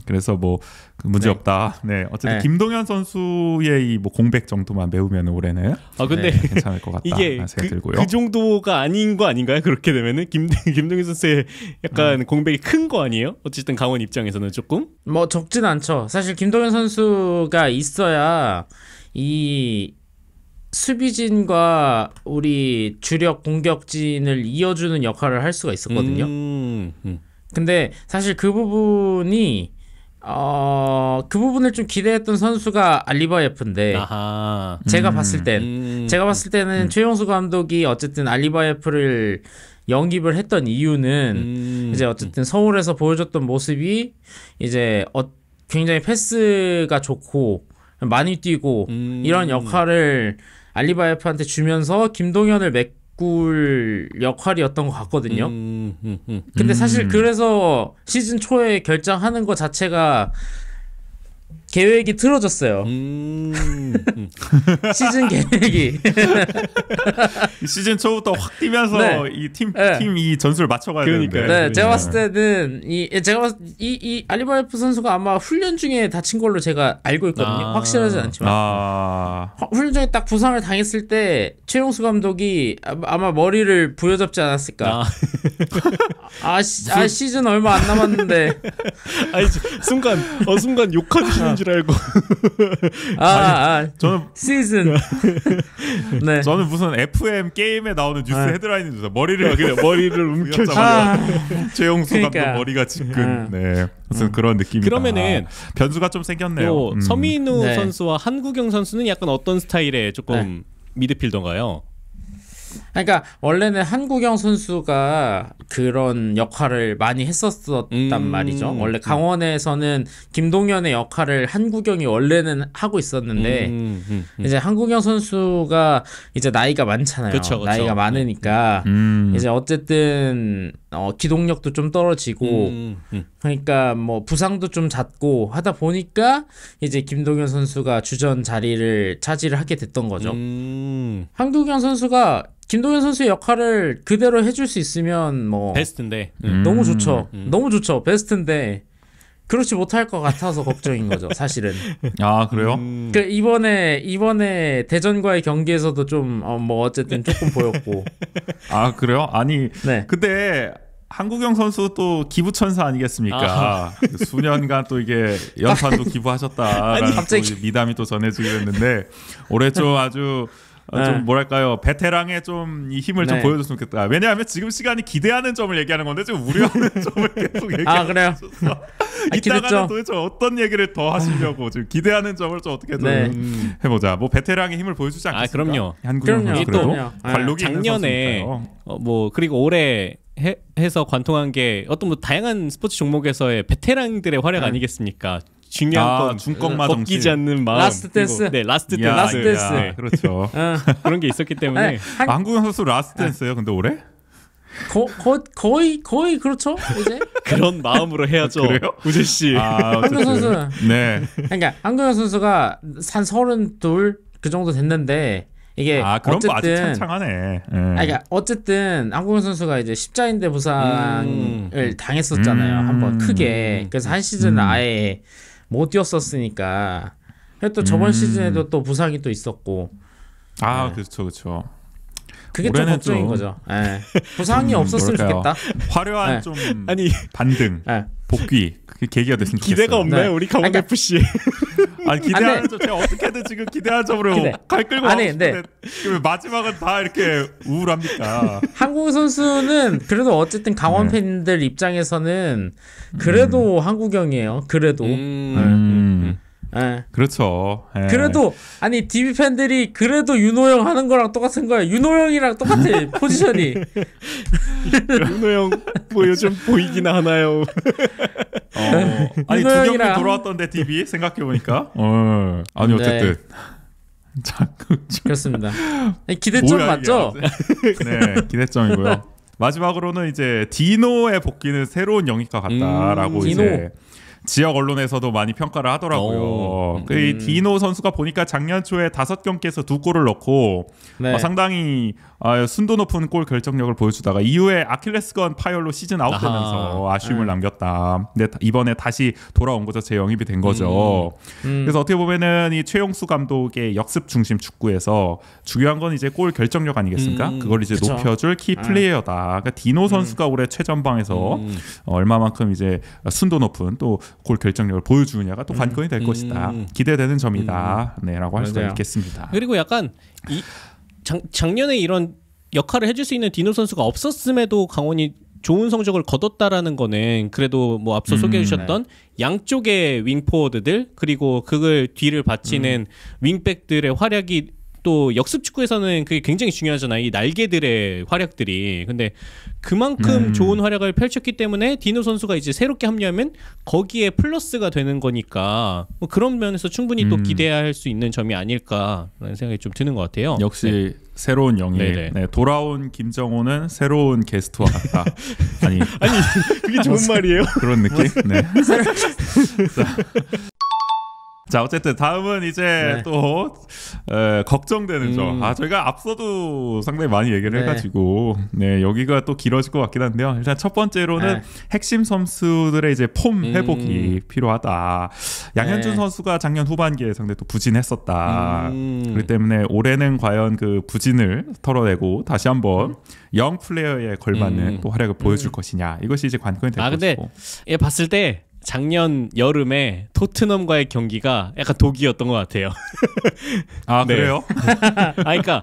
그래서 뭐 문제 없다. 네, 어쨌든 김동현 선수의 이 뭐 공백 정도만 메우면 올해는 근데 괜찮을 것 같다. 이게 그 정도가 아닌 거 아닌가요? 그렇게 되면은 김동현 선수의 약간 공백이 큰 거 아니에요? 어쨌든 강원 입장에서는 조금 뭐 적진 않죠. 사실 김동현 선수가 있어야 이 수비진과 우리 주력 공격진을 이어주는 역할을 할 수가 있었거든요. 근데 사실 그 부분이 그 부분을 좀 기대했던 선수가 알리바예프인데, 제가 봤을 때는 최용수 감독이 어쨌든 알리바예프를 영입을 했던 이유는 이제 어쨌든 서울에서 보여줬던 모습이 이제 굉장히 패스가 좋고 많이 뛰고 이런 역할을 알리바예프한테 주면서 김동현을 메꿀 역할이었던 것 같거든요. 근데 사실 그래서 시즌 초에 결정하는 것 자체가 계획이 틀어졌어요. 시즌 계획이 시즌 초부터 확 뛰면서 이 팀 이 전술을 맞춰가야 되는데. 네, 제가 봤을 때는 이 알리바예프 선수가 아마 훈련 중에 다친 걸로 제가 알고 있거든요. 확실하진 않지만 훈련 중에 딱 부상을 당했을 때 최용수 감독이 아마 머리를 부여잡지 않았을까. 시즌 얼마 안 남았는데. 아니 순간 욕하시는 줄 알고. 저는 시즌. 네. 저는 무슨 FM 게임에 나오는 뉴스 헤드라인인 줄 알았어요. 머리를 움켜쥐고 최용수 감독 머리가 지금. 네. 무슨 그런 느낌이다. 그러면은 변수가 좀 생겼네요. 서민우 선수와 한국영 선수는 약간 어떤 스타일의 조금 미드필더인가요? 그러니까 원래는 한국영 선수가 그런 역할을 많이 했었단 말이죠. 원래 강원에서는 김동현의 역할을 한국영이 원래는 하고 있었는데 이제 한국영 선수가 이제 나이가 많잖아요. 그쵸. 나이가 많으니까 이제 어쨌든 기동력도 좀 떨어지고 그러니까 뭐 부상도 좀 잦고 하다 보니까 이제 김동현 선수가 주전 자리를 차지를 하게 됐던 거죠. 한국영 선수가 김동현 선수의 역할을 그대로 해줄 수 있으면 뭐 베스트인데 너무 좋죠. 너무 좋죠. 베스트인데 그렇지 못할 것 같아서 걱정인 거죠. 사실은. 아 그래요? 그 이번에 대전과의 경기에서도 좀 뭐 어쨌든 조금 보였고. 아 그래요? 아니 네. 근데 한국영 선수 또 기부천사 아니겠습니까? 수년간 또 이게 연판도 기부하셨다라는 갑자기 또 미담이 또 전해지기로 했는데 올해 좀 아주 좀 뭐랄까요 베테랑의 좀 이 힘을 좀 보여줬으면 좋겠다. 왜냐하면 지금 시간이 기대하는 점을 얘기하는 건데 지금 우려하는 점을 계속 얘기하고 그래요? 이따가는 도대체 어떤 얘기를 더 하시려고 지금 기대하는 점을 좀 어떻게 좀 해보자. 뭐 베테랑의 힘을 보여주지 않겠습니까? 그럼요. 한국영 선수 그래도 관록이 작년에 뭐 그리고 올해 해서 관통한 게 어떤 뭐 다양한 스포츠 종목에서의 베테랑들의 활약 아니겠습니까? 중요한 건 중꺾마 벗기지 않는 마음. 라스트 댄스. 네, 라스트 댄스. 라스트 댄스. 네, 그렇죠. 그런 게 있었기 때문에. 한국영 선수 라스트 댄스예요. 근데 올해? 거의 그렇죠. 이제 그런 마음으로 해야죠. 그래요? 우재 씨. 한국영 선수. 네. 그러니까 한국영 선수가 한 32 그 정도 됐는데 이게 그럼 어쨌든 아직 창창하네. 그러니까 어쨌든 한국영 선수가 이제 십자인대 부상을 당했었잖아요. 한번 크게. 그래서 한 시즌은 아예 못 뛰었었으니까. 또 저번 시즌에도 또 부상이 또 있었고. 그렇죠. 그게 좀 걱정인 거죠. 부상이 없었으면 좋겠다. 화려한 좀 반등, 복귀 그 계기가 됐으면 좋겠어요. 기대가 없나요, 우리 강원 FC? 아니 기대하는 점 제가 어떻게든 지금 기대하는 점으로 갈 끌고 가고 싶은데 마지막은 다 이렇게 우울합니까? 한국 선수는 그래도 어쨌든 강원 팬들 입장에서는 그래도 한국영이에요. 그래도. 그렇죠. 그래도 아니 DB 팬들이 그래도 윤호영 하는 거랑 똑같은 거야. 윤호영이랑 똑같아 포지션이. 윤호영 뭐 요즘 보이기나 하나요? 아니 두 경기 돌아왔던데 DB 생각해 보니까. 아니 어쨌든. 그렇습니다. 기대점 맞죠? 네, 기대점이고요. 마지막으로는 이제 디노의 복귀는 새로운 영입과 같다라고 이제 지역 언론에서도 많이 평가를 하더라고요. 이 디노 선수가 보니까 작년 초에 5경기에서 2골을 넣고 상당히 순도 높은 골 결정력을 보여주다가 이후에 아킬레스건 파열로 시즌 아웃되면서 아쉬움을 남겼다. 근데 이번에 다시 돌아온 거죠. 재영입이 된 거죠. 그래서 어떻게 보면은 이 최용수 감독의 역습 중심 축구에서 중요한 건 이제 골 결정력 아니겠습니까? 그걸 이제 높여줄 키 플레이어다. 그러니까 디노 선수가 올해 최전방에서 얼마만큼 이제 순도 높은 또 골 결정력을 보여주느냐가 또 관건이 될 것이다. 기대되는 점이다. 네라고 할 수가 있겠습니다. 그리고 약간 작년에 이런 역할을 해줄 수 있는 디노 선수가 없었음에도 강원이 좋은 성적을 거뒀다라는 거는 그래도 뭐 앞서 소개해 주셨던 양쪽의 윙포워드들 그리고 그걸 뒤를 바치는 윙백들의 활약이 또 역습 축구에서는 그게 굉장히 중요하잖아요. 이 날개들의 활약들이. 근데 그만큼 좋은 활약을 펼쳤기 때문에 디노 선수가 이제 새롭게 합류하면 거기에 플러스가 되는 거니까 뭐 그런 면에서 충분히 또 기대할 수 있는 점이 아닐까라는 생각이 좀 드는 것 같아요. 역시 새로운 영입. 돌아온 김정호는 새로운 게스트와 같다. 아니 그게 좋은 말이에요? 그런 느낌? 네. 자 어쨌든 다음은 이제 또 걱정되는 점. 저희가 앞서도 상당히 많이 얘기를 해가지고 여기가 또 길어질 것 같긴 한데요. 일단 첫 번째로는 핵심 선수들의 이제 폼 회복이 필요하다. 양현준 선수가 작년 후반기에 상당히 또 부진했었다. 그렇기 때문에 올해는 과연 그 부진을 털어내고 다시 한번 영 플레이어에 걸맞는 또 활약을 보여줄 것이냐. 이것이 이제 관건이 될 것이고. 근데 봤을 때 작년 여름에 토트넘과의 경기가 약간 독이었던 것 같아요. 그래요? 그러니까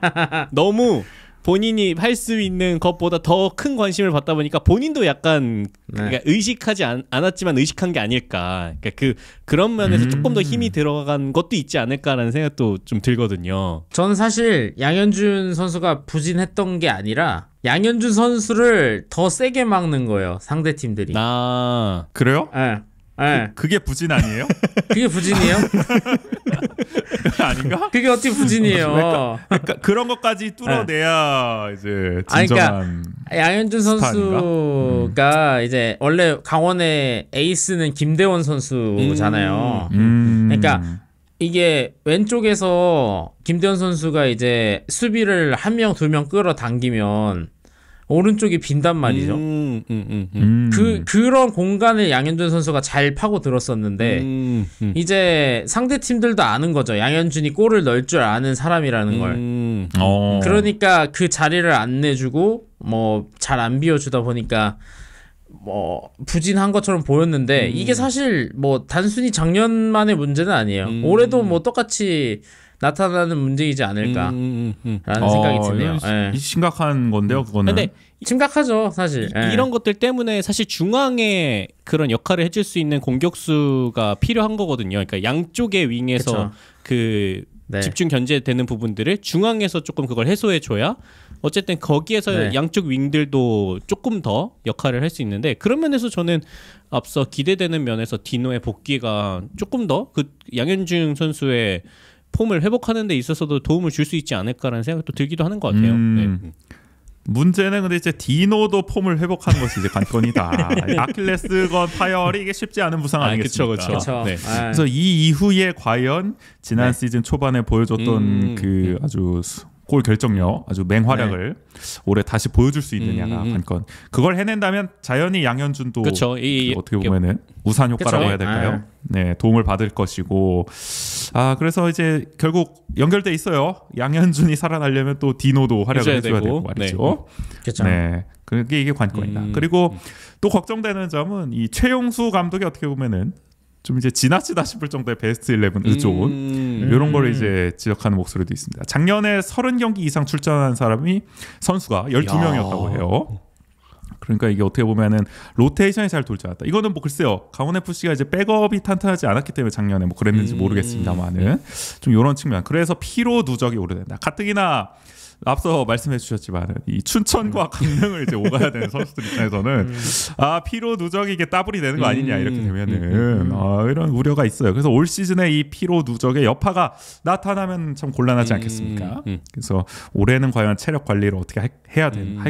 너무 본인이 할 수 있는 것보다 더 큰 관심을 받다 보니까 본인도 약간 그러니까 의식하지 않았지만 의식한 게 아닐까. 그러니까 그런 면에서 조금 더 힘이 들어간 것도 있지 않을까라는 생각도 좀 들거든요. 저는 사실 양현준 선수가 부진했던 게 아니라 양현준 선수를 더 세게 막는 거예요. 상대 팀들이. 아 그래요? 네. 네. 그게 부진 아니에요? 그게 부진이에요? 아닌가? 그게 어떻게 부진이에요? 그러니까 그런 것까지 뚫어내야 이제 진정한. 그러니까 양현준 선수가 이제 원래 강원의 에이스는 김대원 선수잖아요. 그러니까 이게 왼쪽에서 김대원 선수가 이제 수비를 한 명, 두 명 끌어당기면 오른쪽이 빈단 말이죠. 그런 공간을 양현준 선수가 잘 파고 들었었는데 이제 상대 팀들도 아는 거죠. 양현준이 골을 넣을 줄 아는 사람이라는 걸. 그러니까 그 자리를 안 내주고 뭐 잘 안 비워주다 보니까 뭐 부진한 것처럼 보였는데 이게 사실 뭐 단순히 작년만의 문제는 아니에요. 올해도 뭐 똑같이 나타나는 문제이지 않을까라는 생각이 드네요. 네. 심각한 건데요, 그거는. 근데 심각하죠, 사실. 이런 것들 때문에 사실 중앙에 그런 역할을 해줄 수 있는 공격수가 필요한 거거든요. 그러니까 양쪽의 윙에서 그쵸. 그 집중 견제되는 부분들을 중앙에서 조금 그걸 해소해줘야 어쨌든 거기에서 양쪽 윙들도 조금 더 역할을 할 수 있는데 그런 면에서 저는 앞서 기대되는 면에서 디노의 복귀가 조금 더 그 양현준 선수의 폼을 회복하는 데 있어서도 도움을 줄 수 있지 않을까라는 생각도 들기도 하는 것 같아요. 문제는 근데 이제 디노도 폼을 회복하는 것이 이제 관건이다. 아킬레스건 파열이 이게 쉽지 않은 부상 아니겠습니까? 그렇죠. 네. 그래서 이 이후에 과연 지난 시즌 초반에 보여줬던 그 아주 골 결정력, 아주 맹활약을 올해 다시 보여줄 수 있느냐가 관건. 그걸 해낸다면 자연히 양현준도 그쵸. 어떻게 보면은 우산 효과라고 해야 될까요? 네, 도움을 받을 것이고. 그래서 이제 결국 연결돼 있어요. 양현준이 살아나려면 또 디노도 활약을 해줘야 되고 말이죠. 그렇죠. 네, 그게 이게 관건이다. 그리고 또 걱정되는 점은 이 최용수 감독이 어떻게 보면은 좀 이제 지나치다 싶을 정도의 베스트 11 의존 이런 걸 이제 지적하는 목소리도 있습니다. 작년에 30경기 이상 출전한 사람이 선수가 12명이었다고 해요. 그러니까 이게 어떻게 보면은 로테이션이 잘 돌지 않았다. 이거는 뭐 글쎄요. 강원 FC가 이제 백업이 탄탄하지 않았기 때문에 작년에 뭐 그랬는지 모르겠습니다만은 좀 이런 측면. 그래서 피로 누적이 오래된다. 가뜩이나 앞서 말씀해 주셨지만 이 춘천과 강릉을 이제 오가야 되는 선수들 입장에서는 피로 누적이 이게 따블이 되는 거 아니냐 이렇게 되면은 이런 우려가 있어요. 그래서 올 시즌에 이 피로 누적의 여파가 나타나면 참 곤란하지 않겠습니까? 그래서 올해는 과연 체력 관리를 어떻게 할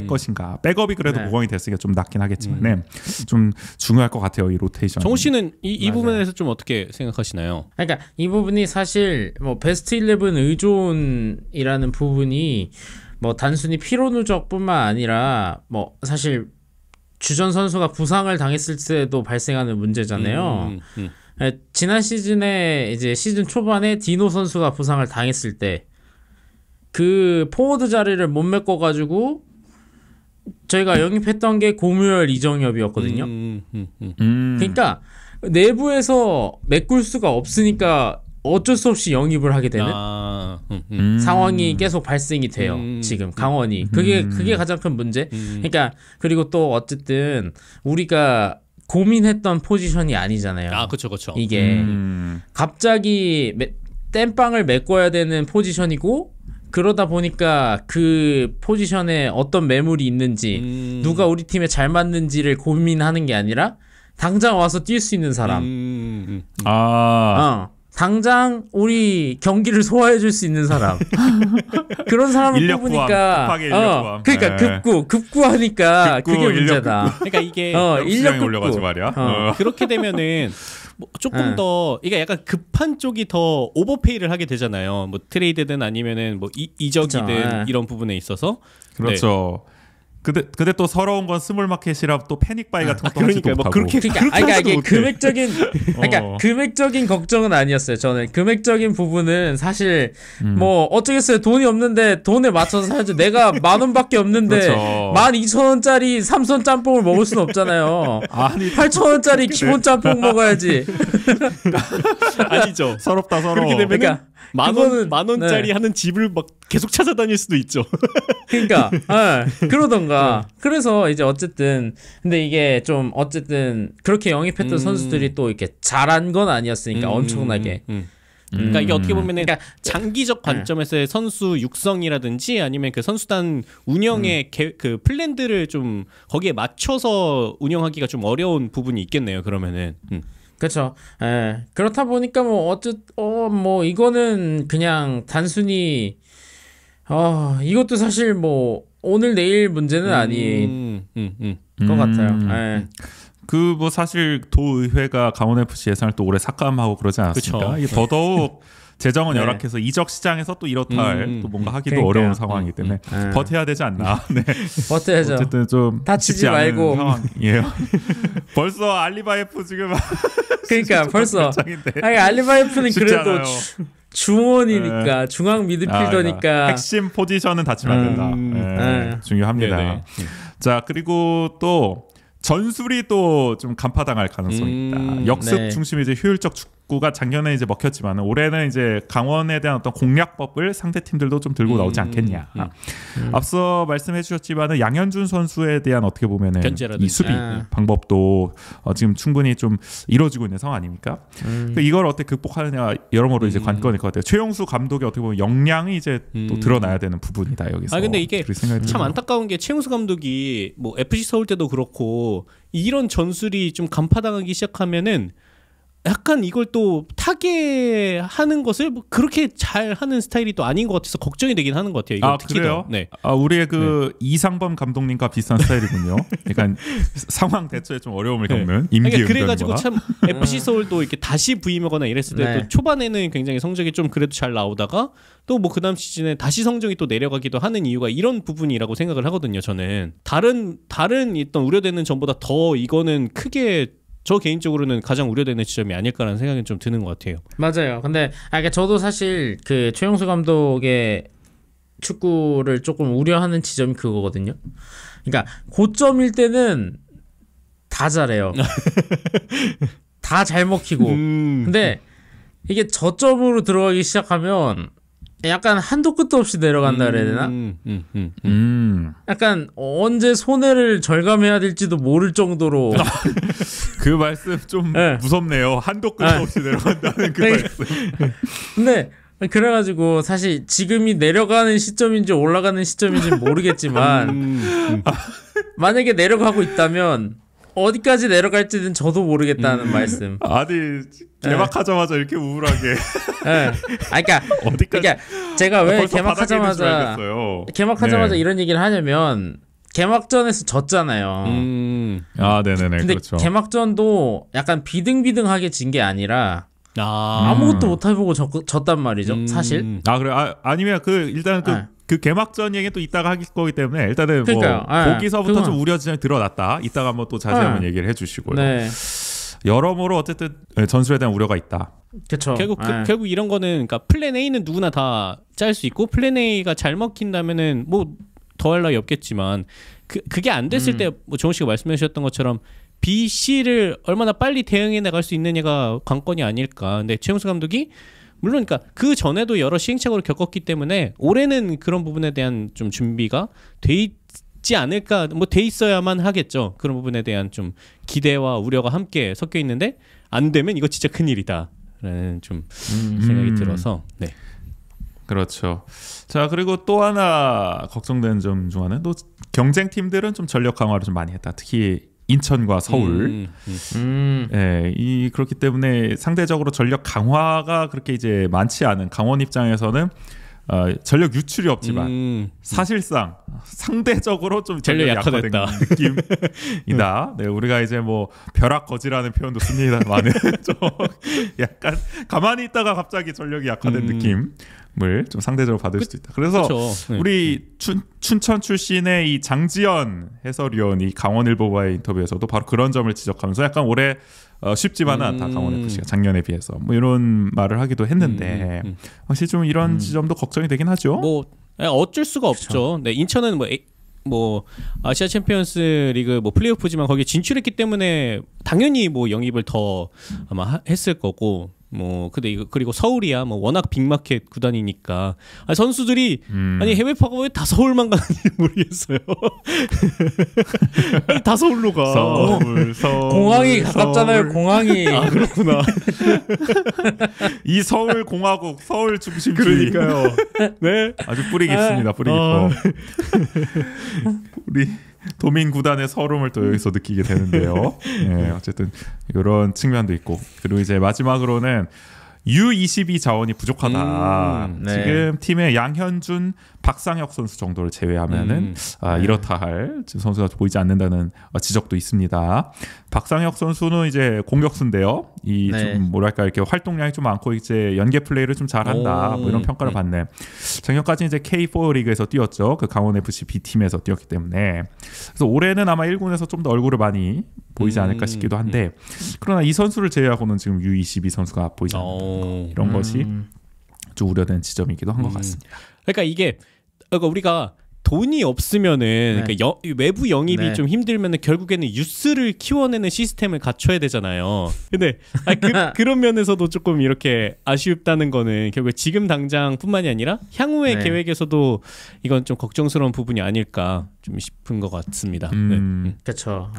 것인가? 백업이 그래도 보강이 됐으니까 좀 낫긴 하겠지만 좀 중요할 것 같아요. 이 로테이션. 정우 씨는 이 부분에서 좀 어떻게 생각하시나요? 그러니까 이 부분이 사실 뭐 베스트 11 의존이라는 부분이 뭐 단순히 피로 누적뿐만 아니라 뭐 사실 주전 선수가 부상을 당했을 때도 발생하는 문제잖아요. 지난 시즌에 이제 시즌 초반에 디노 선수가 부상을 당했을 때 그 포워드 자리를 못 메꿔가지고 저희가 영입했던 게 고무열 이정엽이었거든요. 그러니까 내부에서 메꿀 수가 없으니까 어쩔 수 없이 영입을 하게 되는 상황이 계속 발생이 돼요. 지금 강원이 그게 가장 큰 문제. 그러니까 그리고 또 어쨌든 우리가 고민했던 포지션이 아니잖아요. 그렇죠. 이게 갑자기 땜빵을 메꿔야 되는 포지션이고 그러다 보니까 그 포지션에 어떤 매물이 있는지 누가 우리 팀에 잘 맞는지를 고민하는 게 아니라 당장 와서 뛸 수 있는 사람. 당장 우리 경기를 소화해 줄 수 있는 사람. 그런 사람을 뽑으니까 그러니까 급구하니까 그게 문제다. 그러니까 이게 인력 올려가지고 말이야. 그렇게 되면은 뭐 조금 더 이게 약간 급한 쪽이 더 오버페이를 하게 되잖아요. 뭐 트레이드든 아니면은 뭐 이적이든 이런 부분에 있어서 그렇죠. 근데 또 서러운 건 스몰마켓이라 또 패닉바이 같은 것도 하지도 못하고. 그러니까 이게 금액적인 걱정은 아니었어요. 저는 금액적인 부분은 사실 뭐 어쩌겠어요. 돈이 없는데 돈에 맞춰서 사야죠. 내가 10,000원밖에 없는데 12,000원짜리 삼선 짬뽕을 먹을 수는 없잖아요. 아니 8,000원짜리 기본 짬뽕 먹어야지. 아니죠. 서럽다 서러워. 그렇게 되면 그러니까 만 원짜리 네. 하는 집을 막 계속 찾아다닐 수도 있죠. 그러니까 그러던가. 그래서 이제 어쨌든 근데 이게 좀 어쨌든 그렇게 영입했던 선수들이 또 이렇게 잘한 건 아니었으니까 엄청나게. 그러니까 이게 어떻게 보면은 그러니까 장기적 관점에서의 선수 육성이라든지 아니면 그 선수단 운영의 그 플랜들을 좀 거기에 맞춰서 운영하기가 좀 어려운 부분이 있겠네요. 그러면은. 그렇죠. 예. 그렇다 보니까 뭐 뭐 이거는 그냥 단순히 이것도 사실 뭐 오늘 내일 문제는 아닌 것 같아요. 예. 그 뭐 사실 도의회가 강원 FC 예산을 또 올해 삭감하고 그러지 않았습니까? 이게 더더욱 재정은 네. 열악해서 이적 시장에서 또 이렇다 할 또 뭔가 하기도 그러니까요. 어려운 상황이기 때문에 버텨야 되지 않나. 네. 버텨야죠. 어쨌든 좀 다치지 쉽지 않은 말고. 상황이에요. 벌써 알리바이프 지금 그러니까 벌써 결정인데. 아니 알리바이프는 쉽지 그래도 않아요. 중원이니까 중앙 미드필더니까 핵심 포지션은 다치면 안 된다. 중요합니다. 네네. 자 그리고 또 전술이 또 좀 간파당할 가능성이 있다. 역습 네. 중심의 이제 효율적 축구가 작년에 이제 먹혔지만 올해는 이제 강원에 대한 어떤 공략법을 상대 팀들도 좀 들고 나오지 않겠냐. 앞서 말씀해 주셨지만은 양현준 선수에 대한 어떻게 보면은 견제라든지. 이 수비 방법도 지금 충분히 좀 이루어지고 있는 상황 아닙니까? 이걸 어떻게 극복하느냐 여러모로 이제 관건일 것 같아요. 최용수 감독이 어떻게 보면 역량이 이제 또 드러나야 되는 부분이다 여기서. 근데 이게 참 참 안타까운 게 최용수 감독이 뭐 FC 서울 때도 그렇고 이런 전술이 좀 간파당하기 시작하면은 약간 이걸 또 타개하는 것을 뭐 그렇게 잘 하는 스타일이 또 아닌 것 같아서 걱정이 되긴 하는 것 같아요. 이거 특히 그래요? 네. 우리의 그 이상범 감독님과 비슷한 스타일이군요. 약간 상황 대처에 좀 어려움을 겪는 임기응변과. 그래가지고 참 FC 서울도 이렇게 다시 부임하거나 이랬을 때 또 초반에는 굉장히 성적이 좀 그래도 잘 나오다가 또 뭐 그다음 시즌에 다시 성적이 또 내려가기도 하는 이유가 이런 부분이라고 생각을 하거든요. 저는 다른 있던 우려되는 점보다 더 이거는 크게 저 개인적으로는 가장 우려되는 지점이 아닐까라는 생각이 좀 드는 것 같아요. 맞아요. 근데 그러니까 저도 사실 그 최용수 감독의 축구를 조금 우려하는 지점이 그거거든요. 그러니까 고점일 때는 다 잘해요. 다 잘 먹히고. 근데 이게 저점으로 들어가기 시작하면 약간 한도 끝도 없이 내려간다 그래야 되나? 약간 언제 손해를 절감해야 될지도 모를 정도로. 그 말씀 좀 무섭네요. 한도 끝도 없이 내려간다는 그 말씀. 근데 그래가지고 사실 지금이 내려가는 시점인지 올라가는 시점인지 모르겠지만 만약에 내려가고 있다면 어디까지 내려갈지는 저도 모르겠다는 말씀. 아니 개막하자마자 이렇게 우울하게. 그러니까 제가 왜 개막하자마자 이런 얘기를 하냐면 개막전에서 졌잖아요. 네네네. 근데 그렇죠. 개막전도 약간 비등비등하게 진 게 아니라 아무것도 못 해보고 졌단 말이죠. 사실. 그래. 아니면 일단 그 개막전 얘기 또 이따가 할 거기 때문에 일단은 그러니까요. 뭐 거기서부터 좀 우려 지점이 드러났다. 이따가 한번 또 자세히 한번 얘기를 해주시고요. 네. 여러모로 어쨌든 전술에 대한 우려가 있다. 그렇죠. 결국 이런 거는 그러니까 플랜 A는 누구나 다 짤 수 있고 플랜 A가 잘 먹힌다면은 뭐 더할 나위 없겠지만 그게 안 됐을 때 뭐 정우 씨가 말씀해 주셨던 것처럼 B, C를 얼마나 빨리 대응해 나갈 수 있느냐가 관건이 아닐까. 근데 최용수 감독이 물론 그러니까 그 전에도 여러 시행착오를 겪었기 때문에 올해는 그런 부분에 대한 좀 준비가 돼 있지 않을까. 뭐 돼 있어야만 하겠죠. 그런 부분에 대한 좀 기대와 우려가 함께 섞여 있는데 안 되면 이거 진짜 큰일이다라는 좀 생각이 들어서 네. 그렇죠. 자 그리고 또 하나 걱정되는 점 중 하나는 또 경쟁 팀들은 좀 전력 강화를 좀 많이 했다. 특히 인천과 서울. 그렇기 때문에 상대적으로 전력 강화가 그렇게 이제 많지 않은 강원 입장에서는 전력 유출이 없지만 사실상 상대적으로 좀 전력이 약화된 느낌이다. 네, 우리가 이제 뭐 벼락거지라는 표현도 씁니다만은 좀 약간 가만히 있다가 갑자기 전력이 약화된 느낌을 좀 상대적으로 받을 수도 있다. 그래서 우리 춘천 출신의 이 장지연 해설위원이 강원일보와의 인터뷰에서도 바로 그런 점을 지적하면서 약간 올해 쉽지만은 않다. 강원 FC가 작년에 비해서 뭐 이런 말을 하기도 했는데 확실히 좀 이런 지점도 걱정이 되긴 하죠. 뭐 어쩔 수가 없죠. 네, 인천은 뭐 뭐 아시아 챔피언스 리그 뭐 플레이오프지만 거기에 진출했기 때문에 당연히 뭐 영입을 더 아마 했을 거고 뭐 근데 이거 그리고 서울이야 뭐 워낙 빅마켓 구단이니까 선수들이 아니 해외 파가 왜 다 서울만 가는지 모르겠어요. 아니 다 서울로 가. 서울 공항이 가깝잖아요. 공항이. 아 그렇구나. 이 서울 공화국 서울 중심주의. 그러니까요. 네. 아주 뿌리 깊습니다. 뿌리 깊어. 우리 도민 구단의 서름을 또 여기서 느끼게 되는데요. 네, 어쨌든 이런 측면도 있고 그리고 이제 마지막으로는 U22 자원이 부족하다. 네. 지금 팀의 양현준, 박상혁 선수 정도를 제외하면은 이렇다 할 선수가 보이지 않는다는 지적도 있습니다. 박상혁 선수는 이제 공격수인데요. 이 좀 뭐랄까 이렇게 활동량이 좀 많고 이제 연계 플레이를 좀 잘한다. 뭐 이런 평가를 받네. 작년까지 이제 K4 리그에서 뛰었죠. 그 강원 FC B 팀에서 뛰었기 때문에 그래서 올해는 아마 1군에서 좀 더 얼굴을 많이 보이지 않을까 싶기도 한데 그러나 이 선수를 제외하고는 지금 U22 선수가 보이지 않는다. 이런 것이 좀 우려되는 지점이기도 한 것 같습니다. 그러니까 이게 우리가 돈이 없으면은 그러니까 외부 영입이 좀 힘들면은 결국에는 유스를 키워내는 시스템을 갖춰야 되잖아요. 근데 그런 면에서도 조금 이렇게 아쉽다는 거는 결국 지금 당장뿐만이 아니라 향후의 계획에서도 이건 좀 걱정스러운 부분이 아닐까 좀 싶은 것 같습니다. 그렇죠.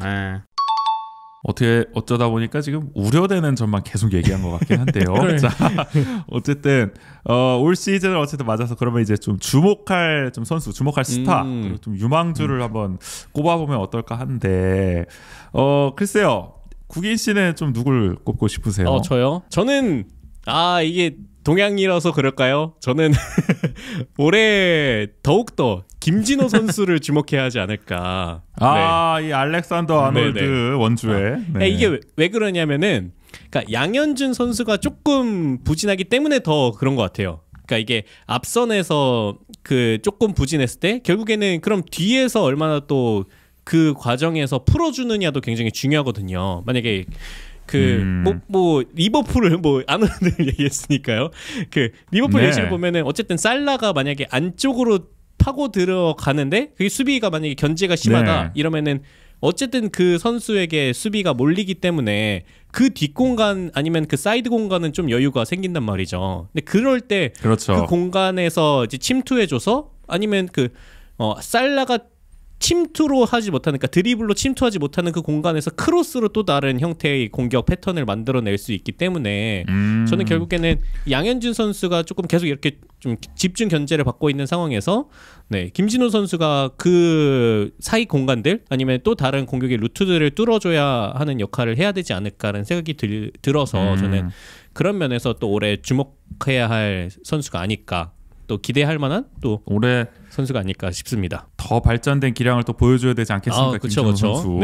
어떻게 어쩌다 보니까 지금 우려되는 점만 계속 얘기한 것 같긴 한데요. 자, 어쨌든 올 시즌을 어쨌든 맞아서 그러면 이제 좀 주목할 좀 선수, 주목할 스타, 그리고 좀 유망주를 한번 꼽아보면 어떨까 한데, 글쎄요, 국인 씨는 좀 누굴 꼽고 싶으세요? 저요? 저는 이게 동양이라서 그럴까요? 저는 올해 더욱더 김진호 선수를 주목해야 하지 않을까. 이 알렉산더 아놀드 원주에. 이게 왜 그러냐면은, 그러니까 양현준 선수가 조금 부진하기 때문에 더 그런 것 같아요. 그러니까 이게 앞선에서 그 조금 부진했을 때 결국에는 그럼 뒤에서 얼마나 또 그 과정에서 풀어주느냐도 굉장히 중요하거든요. 만약에 리버풀을 아놀드 얘기했으니까요. 그 리버풀 예시를 보면은 어쨌든 살라가 만약에 안쪽으로 파고 들어가는데 그게 수비가 만약에 견제가 심하다 이러면은 어쨌든 그 선수에게 수비가 몰리기 때문에 그 뒷공간 아니면 그 사이드 공간은 좀 여유가 생긴단 말이죠. 근데 그럴 때 그 공간에서 이제 침투해줘서 아니면 살라가 침투로 하지 못하는, 그러니까 드리블로 침투하지 못하는 그 공간에서 크로스로 또 다른 형태의 공격 패턴을 만들어낼 수 있기 때문에 저는 결국에는 양현준 선수가 조금 계속 이렇게 좀 집중 견제를 받고 있는 상황에서 김진호 선수가 그 사이 공간들 아니면 또 다른 공격의 루트들을 뚫어줘야 하는 역할을 해야 되지 않을까라는 생각이 들어서 저는 그런 면에서 또 올해 주목해야 할 선수가 아닐까, 또 기대할 만한 또 올해 선수가 아닐까 싶습니다. 더 발전된 기량을 또 보여줘야 되지 않겠습니까? 김진호 선수.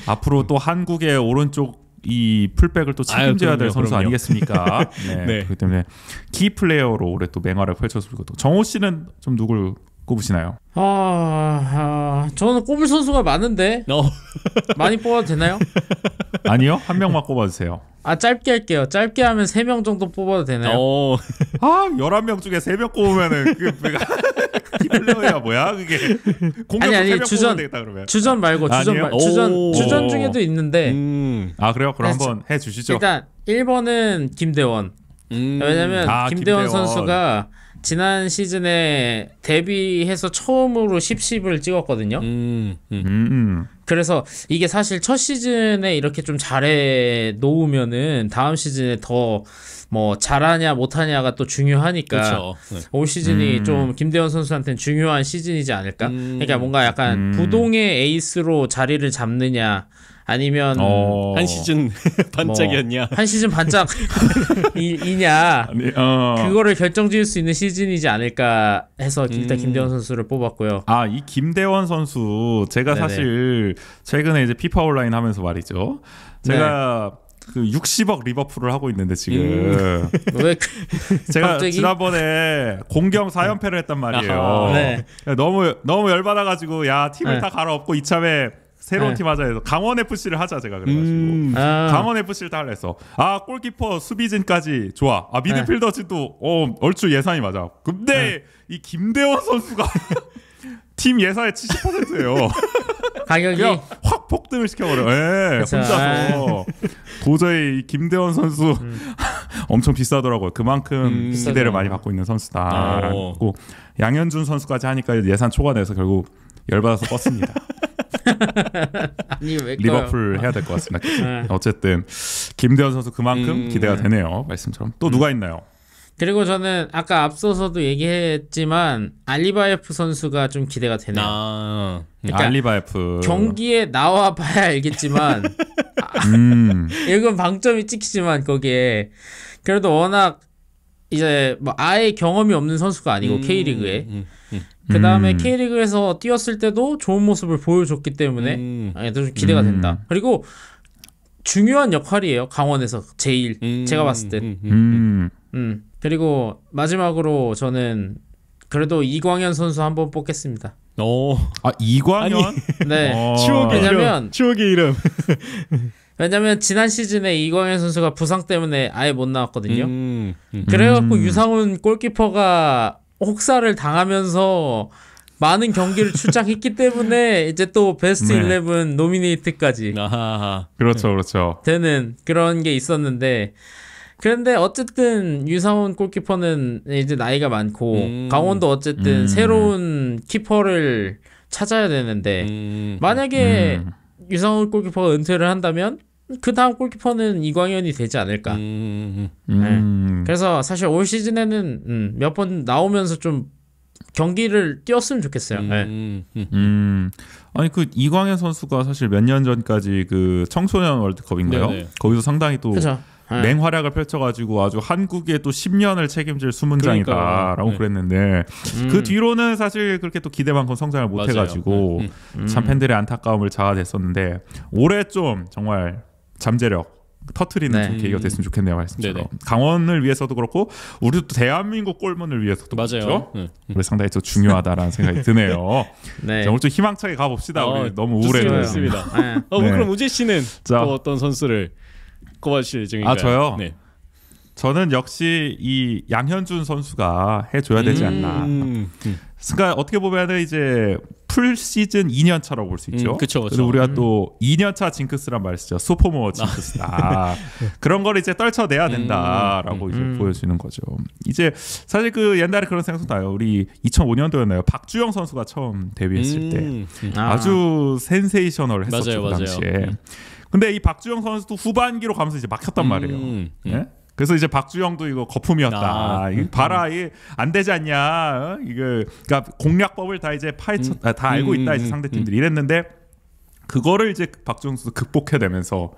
앞으로 또 한국의 오른쪽 이 풀백을 또 책임져야 될 선수 아니겠습니까? 그렇기 때문에 키 플레이어로 올해 또 맹활을 펼쳤고, 또 정호 씨는 좀 누굴 꼽으시나요? 저는 꼽을 선수가 많은데 많이 뽑아도 되나요? 아니요, 한 명만 꼽아주세요. 짧게 할게요. 짧게 하면 3명 정도 뽑아도 되나요? 11명 중에 3명 꼽으면은 키플레이어야 뭐야 그게. 아니 주전 말고 주전 중에도 있는데. 그래요? 그럼 한번 해주시죠. 일단 1번은 김대원. 왜냐면 김대원 선수가 지난 시즌에 데뷔해서 처음으로 10을 찍었거든요. 그래서 이게 사실 첫 시즌에 이렇게 좀 잘해 놓으면은 다음 시즌에 더 뭐 잘하냐 못하냐가 또 중요하니까 올 시즌이 좀 김대원 선수한테는 중요한 시즌이지 않을까. 그러니까 뭔가 약간 부동의 에이스로 자리를 잡느냐 아니면 한 시즌 반짝이었냐, 한 시즌 반짝 이냐 그거를 결정지을 수 있는 시즌이지 않을까 해서 일단 김대원 선수를 뽑았고요. 이 김대원 선수 제가 사실 최근에 이제 피파 온라인 하면서 말이죠. 제가 그 60억 리버풀을 하고 있는데 지금 왜 제가 갑자기? 지난번에 공경 4연패를 했단 말이에요. 너무 열받아가지고 팀을 다 갈아엎고 이참에 새로운 팀 하자 해서 강원 FC를 하자 제가 그래가지고 강원 FC를 다 하려 해서 골키퍼 수비진까지 좋아, 미드필더진도 얼추 예산이 맞아. 근데 이 김대원 선수가 팀 예산의 70%예요. 가격이 그냥 확 폭등을 시켜버려요. 예, 혼자서 도저히 김대원 선수 엄청 비싸더라고요. 그만큼 기대를 많이 받고 있는 선수다라고. 양현준 선수까지 하니까 예산 초과돼서 결국 열받아서 껐습니다. 아니, 왜 리버풀 해야 될 것 같습니다. 어쨌든 김대원 선수 그만큼 기대가 되네요. 말씀처럼. 또 누가 있나요? 그리고 저는 아까 앞서서도 얘기했지만 알리바예프 선수가 좀 기대가 되네요. 그러니까 알리바예프 경기에 나와 봐야 알겠지만 이건 방점이 찍히지만 거기에 그래도 워낙 이제 뭐 아예 경험이 없는 선수가 아니고 K리그에 그 다음에 K리그에서 뛰었을 때도 좋은 모습을 보여줬기 때문에 좀 기대가 된다. 그리고 중요한 역할이에요. 강원에서 제일 제가 봤을 땐. 그리고 마지막으로 저는 그래도 이광현 선수 한번 뽑겠습니다. 아 이광현? 아니, 네. 추억의 이름. 왜냐면 지난 시즌에 이광현 선수가 부상 때문에 아예 못 나왔거든요. 그래갖고 유상훈 골키퍼가 혹사를 당하면서 많은 경기를 출장했기 때문에 이제 또 베스트 11 노미네이트까지 그렇죠. 되는 그런 게 있었는데 그런데 어쨌든 유상훈 골키퍼는 이제 나이가 많고 강원도 어쨌든 새로운 키퍼를 찾아야 되는데 만약에 유상훈 골키퍼가 은퇴를 한다면 그 다음 골키퍼는 이광현이 되지 않을까. 네. 그래서 사실 올 시즌에는 몇 번 나오면서 좀 경기를 뛰었으면 좋겠어요. 아니 그 이광현 선수가 사실 몇 년 전까지 그 청소년 월드컵인가요? 네네. 거기서 상당히 또 그쵸. 맹활약을 펼쳐가지고 아주 한국의 또 10년을 책임질 수문장이다라고 그랬는데 그 뒤로는 사실 그렇게 또 기대만큼 성장을 못해가지고 참 팬들의 안타까움을 자아냈었는데 올해 좀 정말 잠재력 터트리는 좀 계기가 됐으면 좋겠네요. 말씀처럼 강원을 위해서도 그렇고 우리도 또 대한민국 골문을 위해서도 그렇죠. 우리 상당히 좀 중요하다라는 생각이 드네요. 자, 오늘 좀 희망차게 가봅시다. 우리 너무 우울해졌습니다. 그럼 우재 씨는 또 어떤 선수를 꼽아주실 예정인가요? 아 저요? 네. 저는 역시 이 양현준 선수가 해줘야 되지 않나. 그러니까 어떻게 보면은 이제 풀 시즌 2년 차라고 볼 수 있죠. 그쵸. 그리고 우리가 또 2년 차 징크스란 말 쓰죠. 소포모 징크스다. 그런 걸 이제 떨쳐내야 된다라고 이제 보여주는 거죠. 이제 사실 그 옛날에 그런 생각도 나요. 우리 2005년도였나요? 박주영 선수가 처음 데뷔했을 때 아주 센세이셔널 했었죠. 그 당시에. 근데 이 박주영 선수도 후반기로 가면서 이제 막혔단 말이에요. 네? 그래서 이제 박주영도 이거 거품이었다. 이거 봐라, 이게 안 되지 않냐. 이거 그러니까 공략법을 다 이제 다 알고 있다. 이제 상대팀들이 이랬는데 그거를 이제 박주영 선수 극복해내면서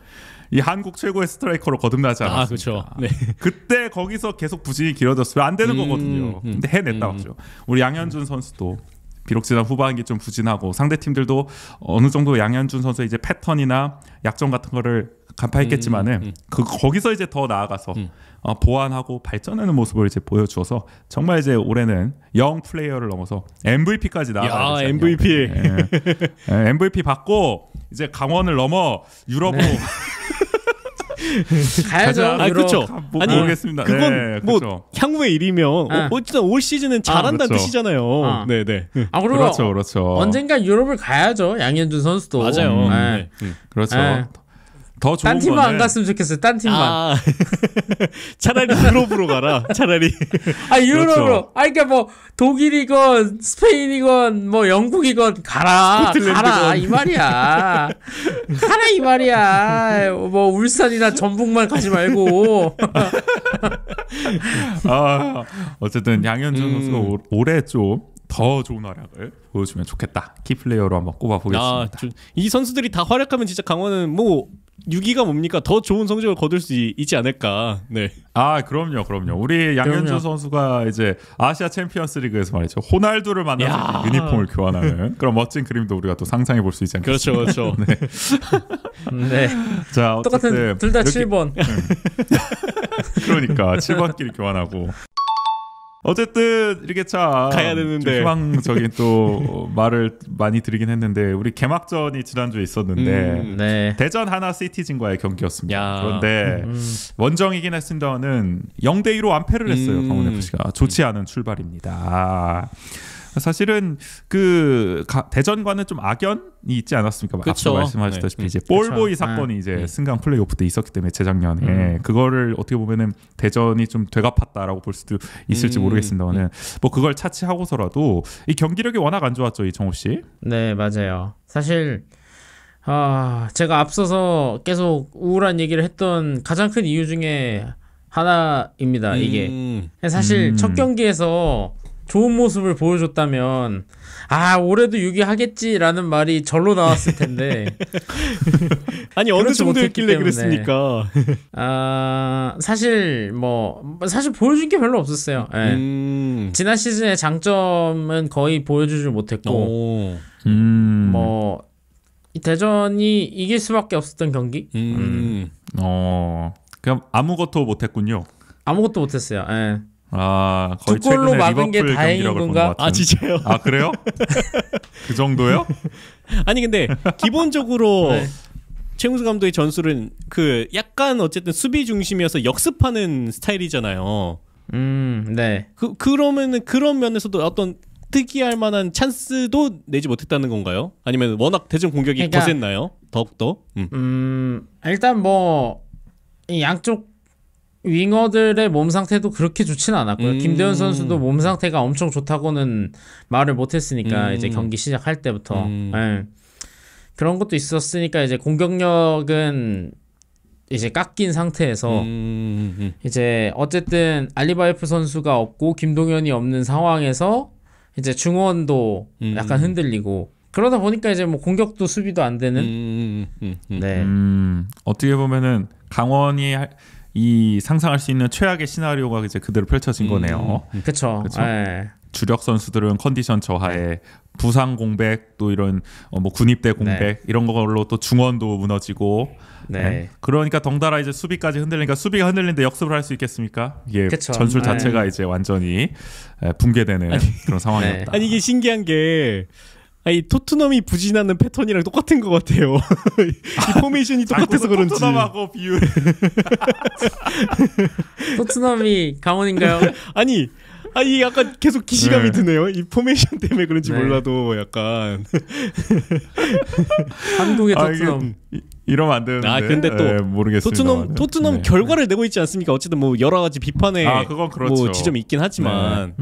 이 한국 최고의 스트라이커로 거듭나지 않았습니까? 그렇죠. 네. 그때 거기서 계속 부진이 길어졌으면 안 되는 거거든요. 근데 해냈다 맞죠. 우리 양현준 선수도 비록 지난 후반기 좀 부진하고 상대팀들도 어느 정도 양현준 선수의 이제 패턴이나 약점 같은 거를 간파했겠지만은 거기서 이제 더 나아가서 보완하고 발전하는 모습을 이제 보여주어서 정말 이제 올해는 영 플레이어를 넘어서 MVP까지 나아가야 되지 MVP. MVP 받고 이제 강원을 넘어 유럽으로 가야죠. 그렇죠. 모르겠습니다. 그건 뭐 그렇죠. 향후의 일이면 어쨌든 올 시즌은 잘한다는 뜻이잖아요. 네네. 그리고 그렇죠. 언젠가 유럽을 가야죠. 양현준 선수도. 맞아요. 그렇죠. 더 좋은 딴 팀만 안 갔으면 좋겠어요. 딴 팀만. 차라리 유럽으로 가라. 차라리. 유럽으로. 그렇죠. 그러니까 뭐 독일이건 스페인이건 뭐 영국이건 가라. 가라 이 말이야. 가라 이 말이야. 뭐 울산이나 전북만 가지 말고. 어쨌든 양현준 선수가 올해 좀 더 좋은 활약을 보여주면 좋겠다. 키플레이어로 한번 꼽아보겠습니다. 이 선수들이 다 활약하면 진짜 강원은 뭐 6위가 뭡니까? 더 좋은 성적을 거둘 수 있지 않을까. 네. 그럼요. 우리 양현준 선수가 이제 아시아 챔피언스 리그에서 말이죠. 호날두를 만나서 유니폼을 교환하는 그런 멋진 그림도 우리가 또 상상해 볼 수 있지 않겠습니까? 그렇죠. 네. 자, 똑같은 둘 다 7번. 그러니까 7번끼리 교환하고. 어쨌든 이렇게 가야 되는데 희망적인 또 말을 많이 드리긴 했는데 우리 개막전이 지난주에 있었는데 대전 하나 시티즌과의 경기였습니다. 그런데 원정이긴 했습니다만은 0대2로 완패를 했어요. 강원 FC가 좋지 않은 출발입니다. 사실은 그 대전과는 좀 악연이 있지 않았습니까? 앞서 말씀하셨다시피 이제 볼보이 사건이 이제 승강 플레이오프 때 있었기 때문에 재작년에 그거를 어떻게 보면은 대전이 좀 되갚았다라고 볼 수도 있을지 모르겠습니다만은 뭐 그걸 차치하고서라도 이 경기력이 워낙 안 좋았죠, 이 정우 씨. 네, 맞아요. 사실 제가 앞서서 계속 우울한 얘기를 했던 가장 큰 이유 중에 하나입니다. 이게 사실 첫 경기에서 좋은 모습을 보여줬다면 올해도 유기하겠지라는 말이 절로 나왔을 텐데 아니 어느 정도였길래 그랬습니까? 사실 보여준 게 별로 없었어요. 네. 지난 시즌의 장점은 거의 보여주지 못했고 이 대전이 이길 수밖에 없었던 경기. 그냥 아무것도 못했군요. 아무것도 못했어요. 네. 거의 두 골로 막은 게 다행인 건가? 진짜요? 그래요? 그 정도요? 아니 근데 기본적으로 네. 최용수 감독의 전술은 그 약간 어쨌든 수비 중심이어서 역습하는 스타일이잖아요. 네. 그러면은 그런 면에서도 어떤 특이할 만한 찬스도 내지 못했다는 건가요? 아니면 워낙 대전 공격이 거셌나요? 더욱더? 일단 이 양쪽 윙어들의 몸 상태도 그렇게 좋지는 않았고요. 김대현 선수도 몸 상태가 엄청 좋다고는 말을 못했으니까 이제 경기 시작할 때부터 네. 그런 것도 있었으니까 이제 공격력은 이제 깎인 상태에서 이제 어쨌든 알리바이프 선수가 없고 김동현이 없는 상황에서 이제 중원도 약간 흔들리고 그러다 보니까 이제 뭐 공격도 수비도 안 되는 네. 어떻게 보면은 강원이 이 상상할 수 있는 최악의 시나리오가 이제 그대로 펼쳐진 거네요. 그렇죠. 주력 선수들은 컨디션 저하에 부상 공백 또 이런 뭐 군입대 공백 이런 걸로 또 중원도 무너지고 그러니까 덩달아 이제 수비까지 흔들리니까 수비가 흔들리는데 역습을 할 수 있겠습니까? 이게 전술 자체가 이제 완전히 붕괴되는 그런 상황이었다. 아니 이게 신기한 게 토트넘이 부진하는 패턴이랑 똑같은 것 같아요. 이 포메이션이 똑같아서 그런지. 토트넘하고 비율. 토트넘이 강원인가요? 아니 약간 계속 기시감이 드네요. 이 포메이션 때문에 그런지 몰라도 약간 한국의 토트넘. 이러면 안 되는데. 근데 또 모르겠습니다. 토트넘 결과를 내고 있지 않습니까? 어쨌든 뭐 여러 가지 비판의 그건 그렇죠. 뭐 지점이 있긴 하지만,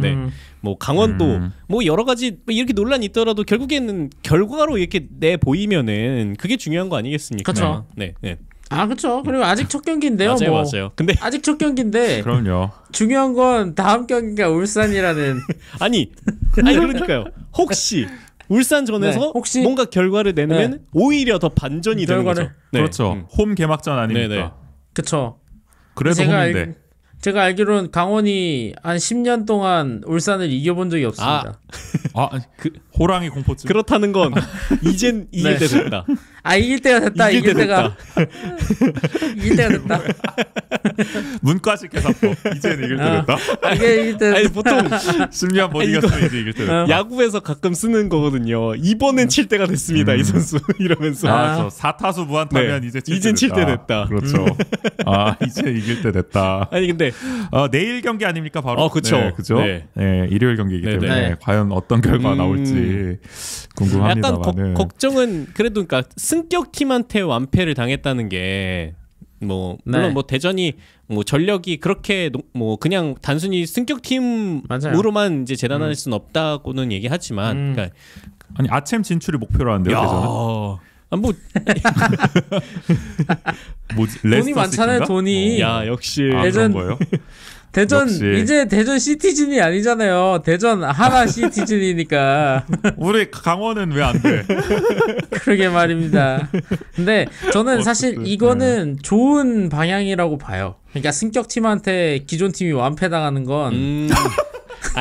뭐 강원도 뭐 여러 가지 이렇게 논란이 있더라도 결국에는 결과로 이렇게 내 보이면은 그게 중요한 거 아니겠습니까? 그렇죠. 네. 그렇죠. 그리고 아직 첫 경기인데요. 맞아요. 근데 아직 첫 경기인데. 그럼요. 중요한 건 다음 경기가 울산이라는. 아니 그러니까요. 혹시 울산전에서 혹시 뭔가 결과를 내면 오히려 더 반전이 되는 거죠. 그렇죠. 홈 개막전 아닙니까? 그렇죠. 그래도 홈인데. 제가 알기로는 강원이 한 10년 동안 울산을 이겨본 적이 없습니다. 호랑이 공포증. 그렇다는 건 이젠 이길 때 됐다. 이길 때가 됐다. 이길 때가 됐다. 문과식 계산법. 이제는 이길 때 됐다. 이게 이길 때. 아니 보통 승리한 버디가 이제 이길 때 됐다. 야구에서 가끔 쓰는 거거든요. 이번엔 칠 때가 됐습니다. 이 선수 이러면서. 4타수 무안타면 이젠 칠 때 됐다. 그렇죠. 이제 이길 때 됐다. 아니 근데 내일 경기 아닙니까 바로? 그렇죠. 그죠? 일요일 경기이기 때문에 과연 어떤 결과가 나올지 궁금합니다만은. 약간 걱정은 그래도 그러니까 승격 팀한테 완패를 당했다는 게 물론 뭐 대전이 뭐 전력이 그렇게 뭐 그냥 단순히 승격 팀으로만 이제 재단할 수는 없다고는 얘기하지만 그러니까 아니 아챔 진출이 목표로 하는데요. 대전은? 돈이 많잖아요. 돈이. 역시 대전 그런 거예요? 대전 이제 대전 시티즌이 아니잖아요. 대전 하나 시티즌이니까. 우리 강원은 왜 안 돼? 그러게 말입니다. 근데 저는 사실 이거는 좋은 방향이라고 봐요. 그러니까 승격 팀한테 기존 팀이 완패당하는 건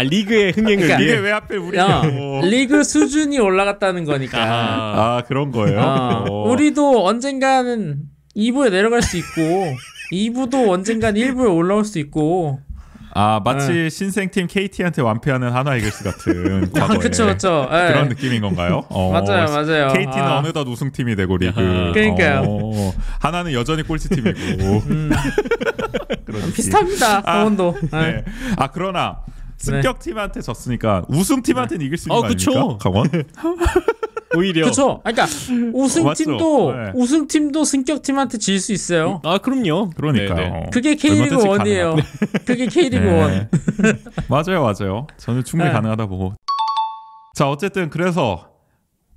리그의 흥행을 그러니까, 이게 왜 하필 우리냐고. 리그 수준이 올라갔다는 거니까. 그런 거예요? 우리도 언젠가는 2부에 내려갈 수 있고 2부도 언젠간 1부에 올라올 수 있고 마치 신생팀 KT한테 완패하는 하나 이글스 같은 과거에 그쵸. 그런 느낌인 건가요? 맞아요. KT는 어느덧 우승팀이 되고 리그. 그러니까요. 하나는 여전히 꼴찌팀이고. 비슷합니다. 강원도. 그러나 승격팀한테 졌으니까 우승팀한테는 이길 수 있는 거 아닙니까? 강원? 오히려. 그렇죠. 그러니까 우승팀도 네. 우승팀도 승격팀한테 질 수 있어요. 아 그럼요. 그러니까요. 네네. 그게 K리그 1이에요. 그게 K리그 1. 맞아요. 저는 충분히 가능하다 보고. 자 어쨌든 그래서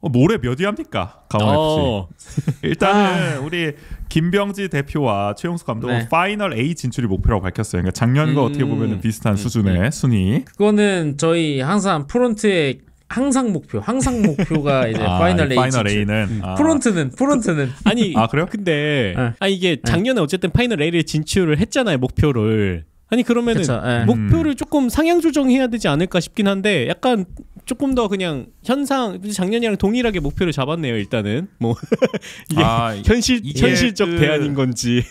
모레 몇 위 합니까? 강원 FC. 일단은 우리 김병지 대표와 최용수 감독은 파이널 A 진출이 목표라고 밝혔어요. 그러니까 작년과 어떻게 보면 비슷한 수준의 순위. 그거는 저희 항상 프론트의 항상 목표가 이제 파이널 A 진출. A는 프론트는 아니 그래요? 근데 이게 작년에 어쨌든 파이널 A를 진출을 했잖아요. 목표를. 아니 그러면은 목표를 조금 상향 조정해야 되지 않을까 싶긴 한데 약간 조금 더 그냥 작년이랑 동일하게 목표를 잡았네요. 일단은 뭐 이게 현실적 대안인 건지.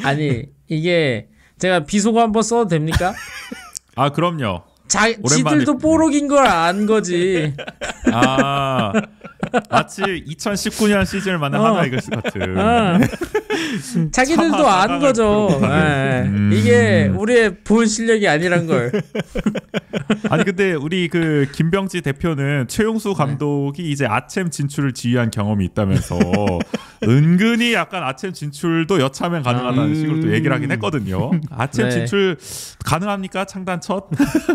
아니 이게 제가 비속어 한번 써도 됩니까? 그럼요. 지들도 뽀록인 걸 안 거지. 마치 2019년 시즌을 만난 하나 이글스 같은. 자기들도 안 거죠. 이게 우리의 본 실력이 아니란 걸. 아니 근데 우리 그 김병지 대표는 최용수 감독이 이제 아챔 진출을 지휘한 경험이 있다면서 은근히 약간 아챔 진출도 여차하면 가능하다는 식으로 또 얘기를 하긴 했거든요. 아챔 진출 가능합니까? 창단 첫?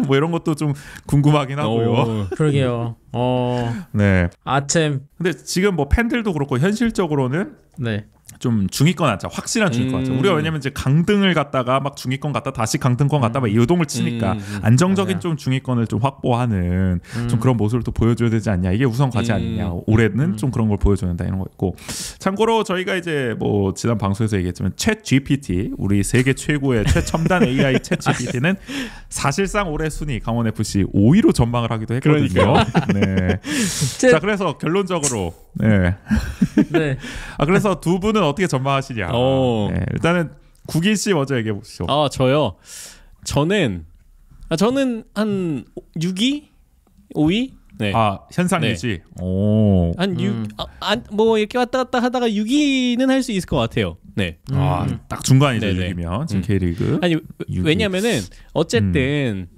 뭐 이런 것도 좀 궁금하긴 하고요. 그러게요. 네. 아챔. 근데 지금 뭐 팬들도 그렇고 현실적으로는 좀 중위권 하자. 확실한 중위권 하자. 우리가 왜냐면 이제 강등을 갔다가 막 중위권 갔다 다시 강등권 갔다 막 이동을 치니까 안정적인 좀 중위권을 좀 확보하는 좀 그런 모습을 또 보여줘야 되지 않냐. 이게 우선 과제 아니냐. 올해는 좀 그런 걸 보여줘야 된다 이런 거 있고. 참고로 저희가 이제 뭐 지난 방송에서 얘기했지만 챗 GPT 우리 세계 최고의 최첨단 AI 챗 GPT는 사실상 올해 순위 강원 FC 5위로 전망을 하기도 했거든요. 네. 자 그래서 결론적으로 그래서 두 분은 어떻게 전망하시냐? 일단은 국인 씨 먼저 얘기해 보시죠. 저요. 저는 한 6위, 5위. 네. 현상 유지. 한 6, 뭐 이렇게 왔다 갔다 하다가 6위는 할 수 있을 것 같아요. 네. 딱 중간이죠. 6위면 지금 K리그. 아니 왜냐면은 어쨌든.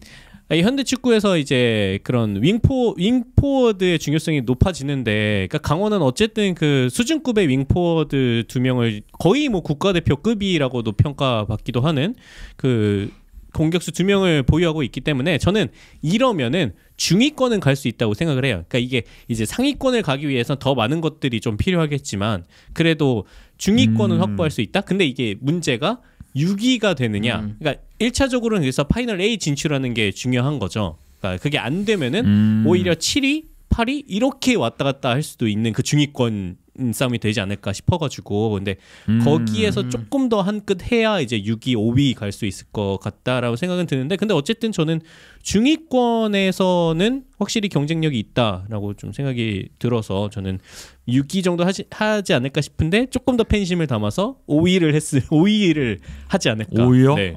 현대 축구에서 이제 그런 윙포워드의 중요성이 높아지는데, 그러니까 강원은 어쨌든 그 수준급의 윙포워드 2명을 거의 뭐 국가대표급이라고도 평가받기도 하는 그 공격수 2명을 보유하고 있기 때문에 저는 이러면은 중위권은 갈 수 있다고 생각을 해요. 그러니까 이게 이제 상위권을 가기 위해서 더 많은 것들이 좀 필요하겠지만 그래도 중위권은 확보할 수 있다. 근데 이게 문제가 6위가 되느냐. 그러니까 1차적으로는 그래서 파이널 A 진출하는 게 중요한 거죠. 그러니까 그게 안 되면은 오히려 7위, 8위 이렇게 왔다 갔다 할 수도 있는 그 중위권 싸움이 되지 않을까 싶어가지고 근데 거기에서 조금 더 한 끗 해야 이제 6위, 5위 갈 수 있을 것 같다라고 생각은 드는데 근데 어쨌든 저는 중위권에서는 확실히 경쟁력이 있다라고 좀 생각이 들어서 저는 6위 정도 하지 않을까 싶은데 조금 더 팬심을 담아서 5위를 하지 않을까. 5위요? 네,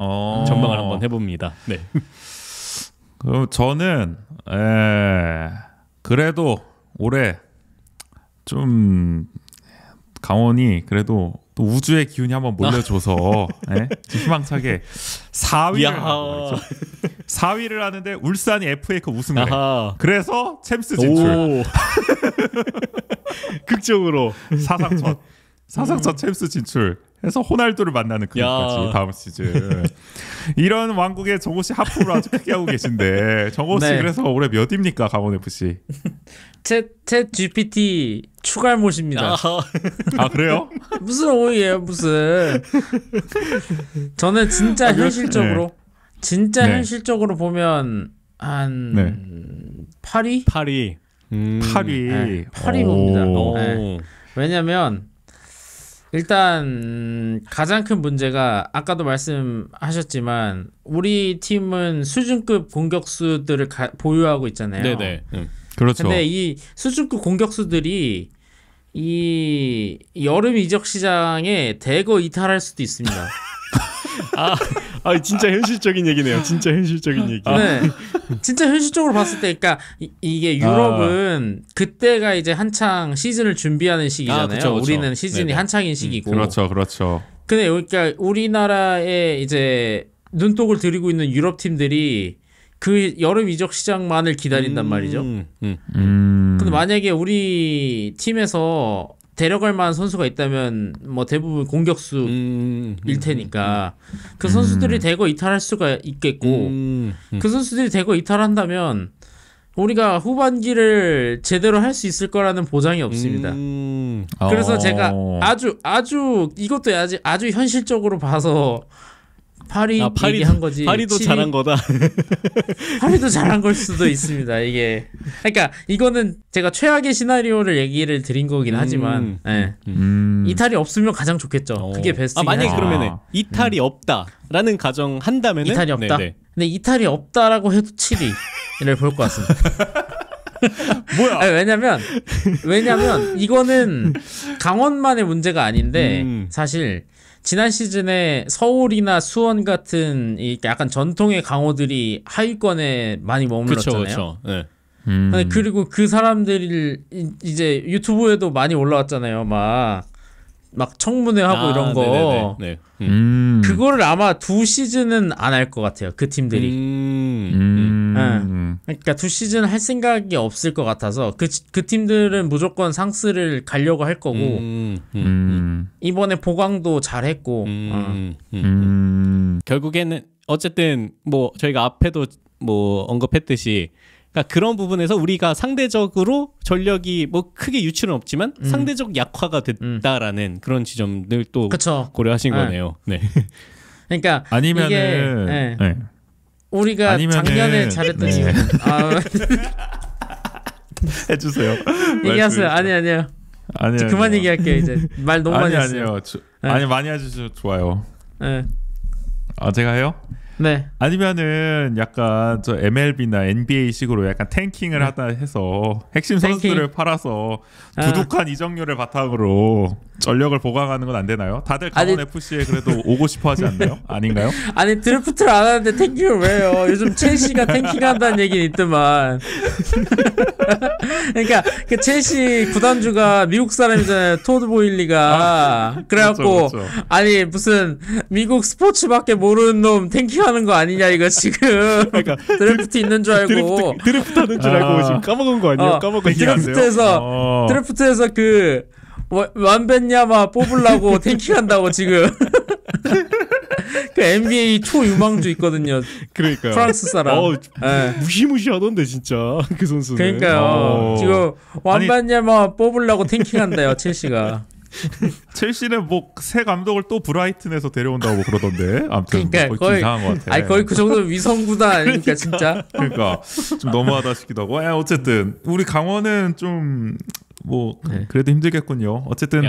전망을 한번 해봅니다. 네. 그럼 저는 그래도 올해 좀 강원이 그래도 또 우주의 기운이 한번 몰려줘서 희망차게 4위를 하는데 울산이 FA컵 우승을 해. 그래서 챔스 진출. 극적으로 사상 첫 챔스 진출. 해서 호날두를 만나는 그날까지 다음 시즌. 이런 왕국의 정호 씨 하품을 아주 크게 하고 계신데 정호 씨 그래서 올해 몇입니까 강원 FC? 챗 GPT 추갈못입니다. 그래요? 무슨 5위예요 무슨? 저는 진짜 현실적으로 현실적으로 보면 한 8위? 8위. 8위 봅니다. 왜냐면 일단 가장 큰 문제가 아까도 말씀하셨지만 우리 팀은 수준급 공격수들을 보유하고 있잖아요. 네네. 그렇죠. 근데 이 수준급 공격수들이 이 여름 이적 시장에 대거 이탈할 수도 있습니다. 진짜 현실적인 얘기네요. 진짜 현실적인 얘기. 네, 진짜 현실적으로 봤을 때, 그러니까 이게 유럽은 그때가 이제 한창 시즌을 준비하는 시기잖아요. 그쵸. 우리는 시즌이 한창인 시기고. 그렇죠. 근데 그러니까 우리나라에 이제 눈독을 들이고 있는 유럽 팀들이 그 여름 이적 시장만을 기다린단 말이죠. 근데 만약에 우리 팀에서 데려갈 만한 선수가 있다면 뭐 대부분 공격수일 테니까 그 선수들이 대거 이탈할 수가 있겠고 그 선수들이 대거 이탈한다면 우리가 후반기를 제대로 할 수 있을 거라는 보장이 없습니다. 그래서 제가 아주 이것도 아주 현실적으로 봐서 파리 얘기한 거지. 파리도 잘한 거다. 파리도 잘한 걸 수도 있습니다. 이게 그러니까 이거는 제가 최악의 시나리오를 얘기를 드린 거긴 하지만 이탈이 없으면 가장 좋겠죠. 그게 베스트긴 만약에 그러면은 이탈이 없다라는 가정 한다면은 이탈이 없다. 네네. 근데 이탈이 없다라고 해도 7위를 볼 것 같습니다. 뭐야? 아니, 왜냐면 이거는 강원만의 문제가 아닌데 사실 지난 시즌에 서울이나 수원 같은 이 약간 전통의 강호들이 하위권에 많이 머물렀잖아요. 그쵸. 네. 그리고 그 사람들이 이제 유튜브에도 많이 올라왔잖아요. 막 청문회하고 이런 거. 네. 그거를 아마 2시즌은 안 할 것 같아요. 그 팀들이. 그러니까 2시즌 할 생각이 없을 것 같아서 그 팀들은 무조건 상스를 가려고 할 거고 이번에 보강도 잘했고 결국에는 어쨌든 뭐 저희가 앞에도 뭐 언급했듯이 그러니까 그런 부분에서 우리가 상대적으로 전력이 뭐 크게 유출은 없지만 상대적 약화가 됐다라는 그런 지점들 또 그쵸. 고려하신 거네요. 네. 그러니까 아니면은 이게, 우리가 작년에 잘했던 이유 해주세요. 얘기하세요. 아니요. 그만 얘기할게요. 이제 말 너무 많이 했어요. 아니 많이 해주셔서 좋아요. 네. 제가 해요? 네. 아니면은 약간 저 MLB나 NBA식으로 약간 탱킹을 하다 해서 핵심 선수들을 팔아서 두둑한 이적료를 바탕으로 전력을 보강하는 건 안 되나요? 다들 강원 FC에 그래도 오고 싶어 하지 않나요? 아닌가요? 아니 드래프트를 안 하는데 탱킹을 왜 해요? 요즘 첼시가 탱킹한다는 얘기는 있더만. 그러니까 그 첼시 구단주가 미국 사람이잖아요. 토드 보일리가. 그래갖고 그렇죠. 아니 무슨 미국 스포츠밖에 모르는 놈 탱킹하는 거 아니냐 이거 지금. 그러니까 드래프트 있는 줄 알고. 드래프트 하는 줄 알고 지금 까먹은 거 아니에요? 까먹은 드래프트에서 그 완벤야마 뽑으려고 탱킹한다고 지금. 그 NBA 초유망주 있거든요. 그러니까요. 프랑스 사람. 무시무시하던데 진짜 그 선수는. 그러니까요. 지금 완벤야마 뽑으려고 탱킹한대요 첼시가. 첼시는 뭐 새 감독을 또 브라이튼에서 데려온다고 그러던데. 아무튼 그러니까 거의 이상한 것 같아. 아니 거의 그 정도 위성 구단 아닙니까 진짜. 그러니까 좀 너무하다 싶기도 하고. 어쨌든 우리 강원은 좀 뭐 그래도 힘들겠군요. 어쨌든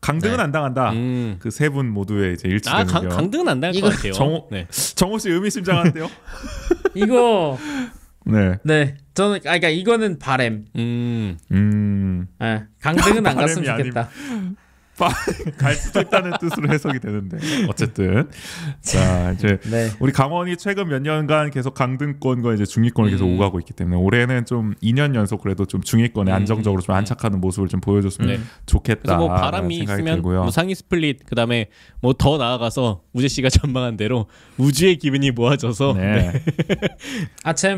강등은 안 당한다. 그 세 분 모두의 이제 일치되는 거. 강등은 안 당할 것 같아요. 정호 씨 의미심장한데요? 이거 네. 저는 그러니까 이거는 바램. 강등은 안 갔으면 좋겠다. 갈 수도 있다는 뜻으로 해석이 되는데 어쨌든 자 이제 우리 강원이 최근 몇 년간 계속 강등권과 이제 중위권을 계속 오가고 있기 때문에 올해는 좀 2년 연속 그래도 좀 중위권에 안정적으로 좀 안착하는 모습을 좀 보여줬으면 좋겠다. 뭐 바람이 있으면 뭐 상위 스플릿 그다음에 뭐 더 나아가서 우재 씨가 전망한 대로 우주의 기분이 모아져서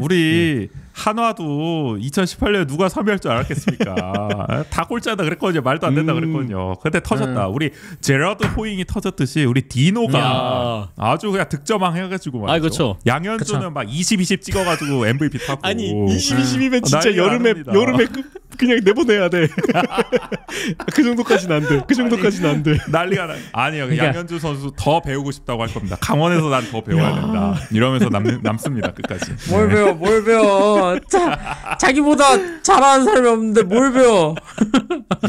우리 한화도 2018년에 누가 섭외할 줄 알았겠습니까? 다 꼴찌하다 그랬거든요. 말도 안 된다 그랬거든요. 근데 터졌다. 우리 제라드 호잉이 터졌듯이 우리 디노가 아주 그냥 득점왕 해가지고 말이죠. 그렇죠. 양현조는 막 20 찍어가지고 MVP 타고. 아니 20이면 진짜 여름에 그냥 내보내야 돼. 그 정도까지는 안 돼. 그 정도까지는 안 돼. 난리가 나. 아니요. 그러니까 양현주 선수 더 배우고 싶다고 할 겁니다. 강원에서 난 더 배워야 된다. 이러면서 남습니다. 끝까지. 뭘 배워. 자기보다 잘하는 사람이 없는데 뭘 배워.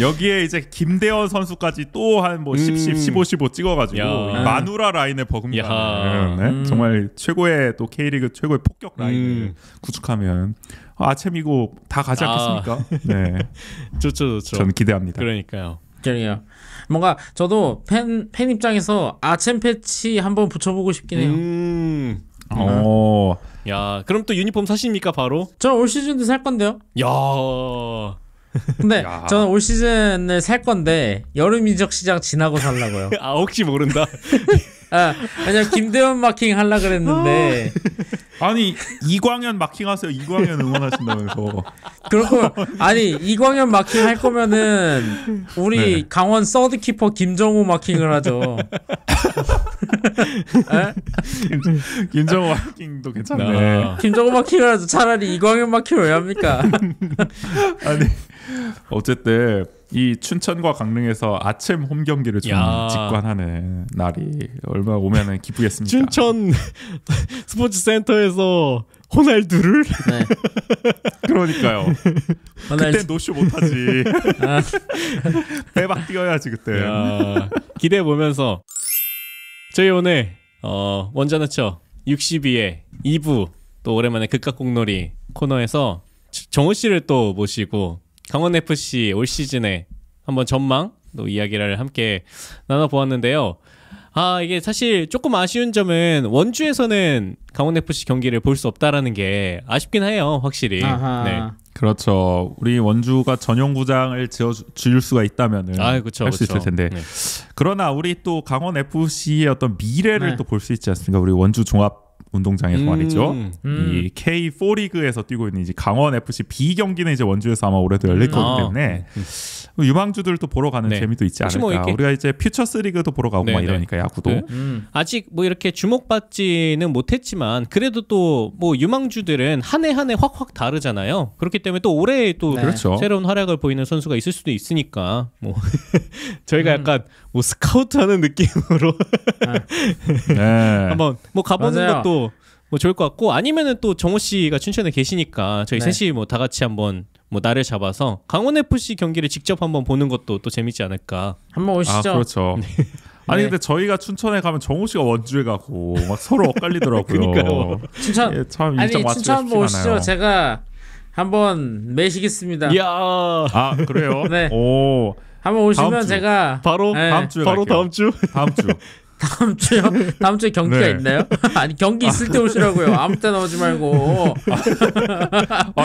여기에 이제 김대원 선수까지 또 한 뭐 15 찍어가지고 마누라 라인에 버금가는 정말 최고의 또 K리그 최고의 폭격 라인을 구축하면 아챔이고 다 가지 않겠습니까? 네, 좋죠. 저는 기대합니다. 그러니까요. 뭔가 저도 팬 입장에서 아챔 패치 한번 붙여보고 싶긴 해요. 야, 그럼 또 유니폼 사십니까 바로? 저 올 시즌도 살 건데요. 야. 근데 저는 올 시즌을 살 건데 여름 이적 시장 지나고 살라고요. 혹시 모른다. 왜냐면 김대원 마킹 하려 그랬는데 아니 이광현 마킹하세요. 이광현 응원하신다면서. 그렇고 아니 이광현 마킹 할 거면은 우리 강원 서드키퍼 김정우 마킹을 하죠. 김정우 마킹도 괜찮네. 김정우 마킹을 하죠. 차라리 이광현 마킹을 왜 합니까? 아니 어쨌든 이 춘천과 강릉에서 아침 홈 경기를 좀 직관하는 날이 얼마 오면은 기쁘겠습니까? 춘천 스포츠 센터에서 호날두를? 네. 그러니까요. 그때 노쇼 못하지. 빼박 뛰어야지 그때. 기대해 보면서 저희 오늘 원자너처 62회 2부 또 오랜만에 극각공놀이 코너에서 정우 씨를 또 모시고 강원FC 올 시즌에 한번 전망 또 이야기를 함께 나눠보았는데요. 이게 사실 조금 아쉬운 점은 원주에서는 강원FC 경기를 볼 수 없다라는 게 아쉽긴 해요, 확실히. 네. 그렇죠. 우리 원주가 전용구장을 지어줄 수가 있다면은 할 수 있을 텐데. 네. 그러나 우리 또 강원FC의 어떤 미래를 또 볼 수 있지 않습니까? 우리 원주 종합 운동장에서 말이죠. 이 K4 리그에서 뛰고 있는 이제 강원 FC B 경기는 이제 원주에서 아마 올해도 열릴 거기 때문에 유망주들도 보러 가는 재미도 있지 않을까. 뭐 우리가 이제 퓨처스 리그도 보러 가고 막 이러니까 야구도. 아직 뭐 이렇게 주목받지는 못했지만 그래도 또 뭐 유망주들은 한 해 한 해 확확 다르잖아요. 그렇기 때문에 또 올해 또 그렇죠. 새로운 활약을 보이는 선수가 있을 수도 있으니까 뭐 저희가 약간 뭐 스카우트하는 느낌으로 한번 뭐 가보는 것도 뭐 좋을 것 같고 아니면은 또 정호 씨가 춘천에 계시니까 저희 셋이 뭐 다 같이 한번 뭐 날을 잡아서 강원 FC 경기를 직접 한번 보는 것도 또 재밌지 않을까. 한번 오시죠. 그렇죠. 아니 근데 저희가 춘천에 가면 정호 씨가 원주에 가고 막 서로 엇갈리더라고요. 그러니까요. 춘천 참 아니 춘천 한번 오시죠. 제가 한번 매시겠습니다. 이야. 그래요? 네. 오. 한번 오시면 제가 바로 다음 주에 바로 갈게요. 다음 주. 다음 주요? 다음 주에 경기가 있나요? 아니 경기 있을 때 오시라고요. 아무 때나 오지 말고.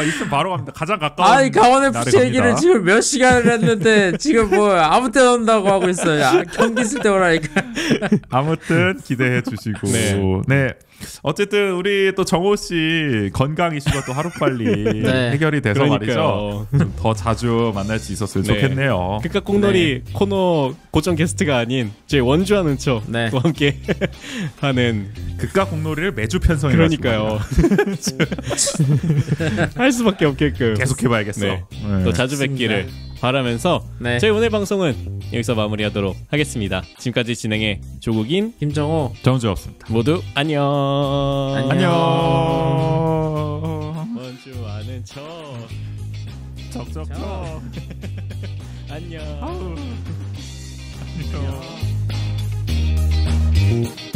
있으면 바로 갑니다. 가장 가까운. 아니 강원FC 얘기를 지금 몇 시간을 했는데 지금 뭐 아무 때나 온다고 하고 있어요. 경기 있을 때 오라니까. 아무튼 기대해 주시고. 네. 어쨌든 우리 또 정호 씨 건강 이슈가 또 하루빨리 해결이 돼서 말이죠. 좀 더 자주 만날 수 있었으면 좋겠네요. 극각공놀이 코너 고정 게스트가 아닌 저희 원주하는 척 또 함께 하는 극각공놀이를 매주 편성해. 그러니까요. 할 수밖에 없게끔 계속 해봐야겠어. 또 자주 뵙기를 바라면서 저희 오늘 방송은 여기서 마무리하도록 하겠습니다. 지금까지 진행의 조국인, 김정호, 정주였습니다. 모두 안녕. 원주 아는 척. 척척척. 안녕. 안녕.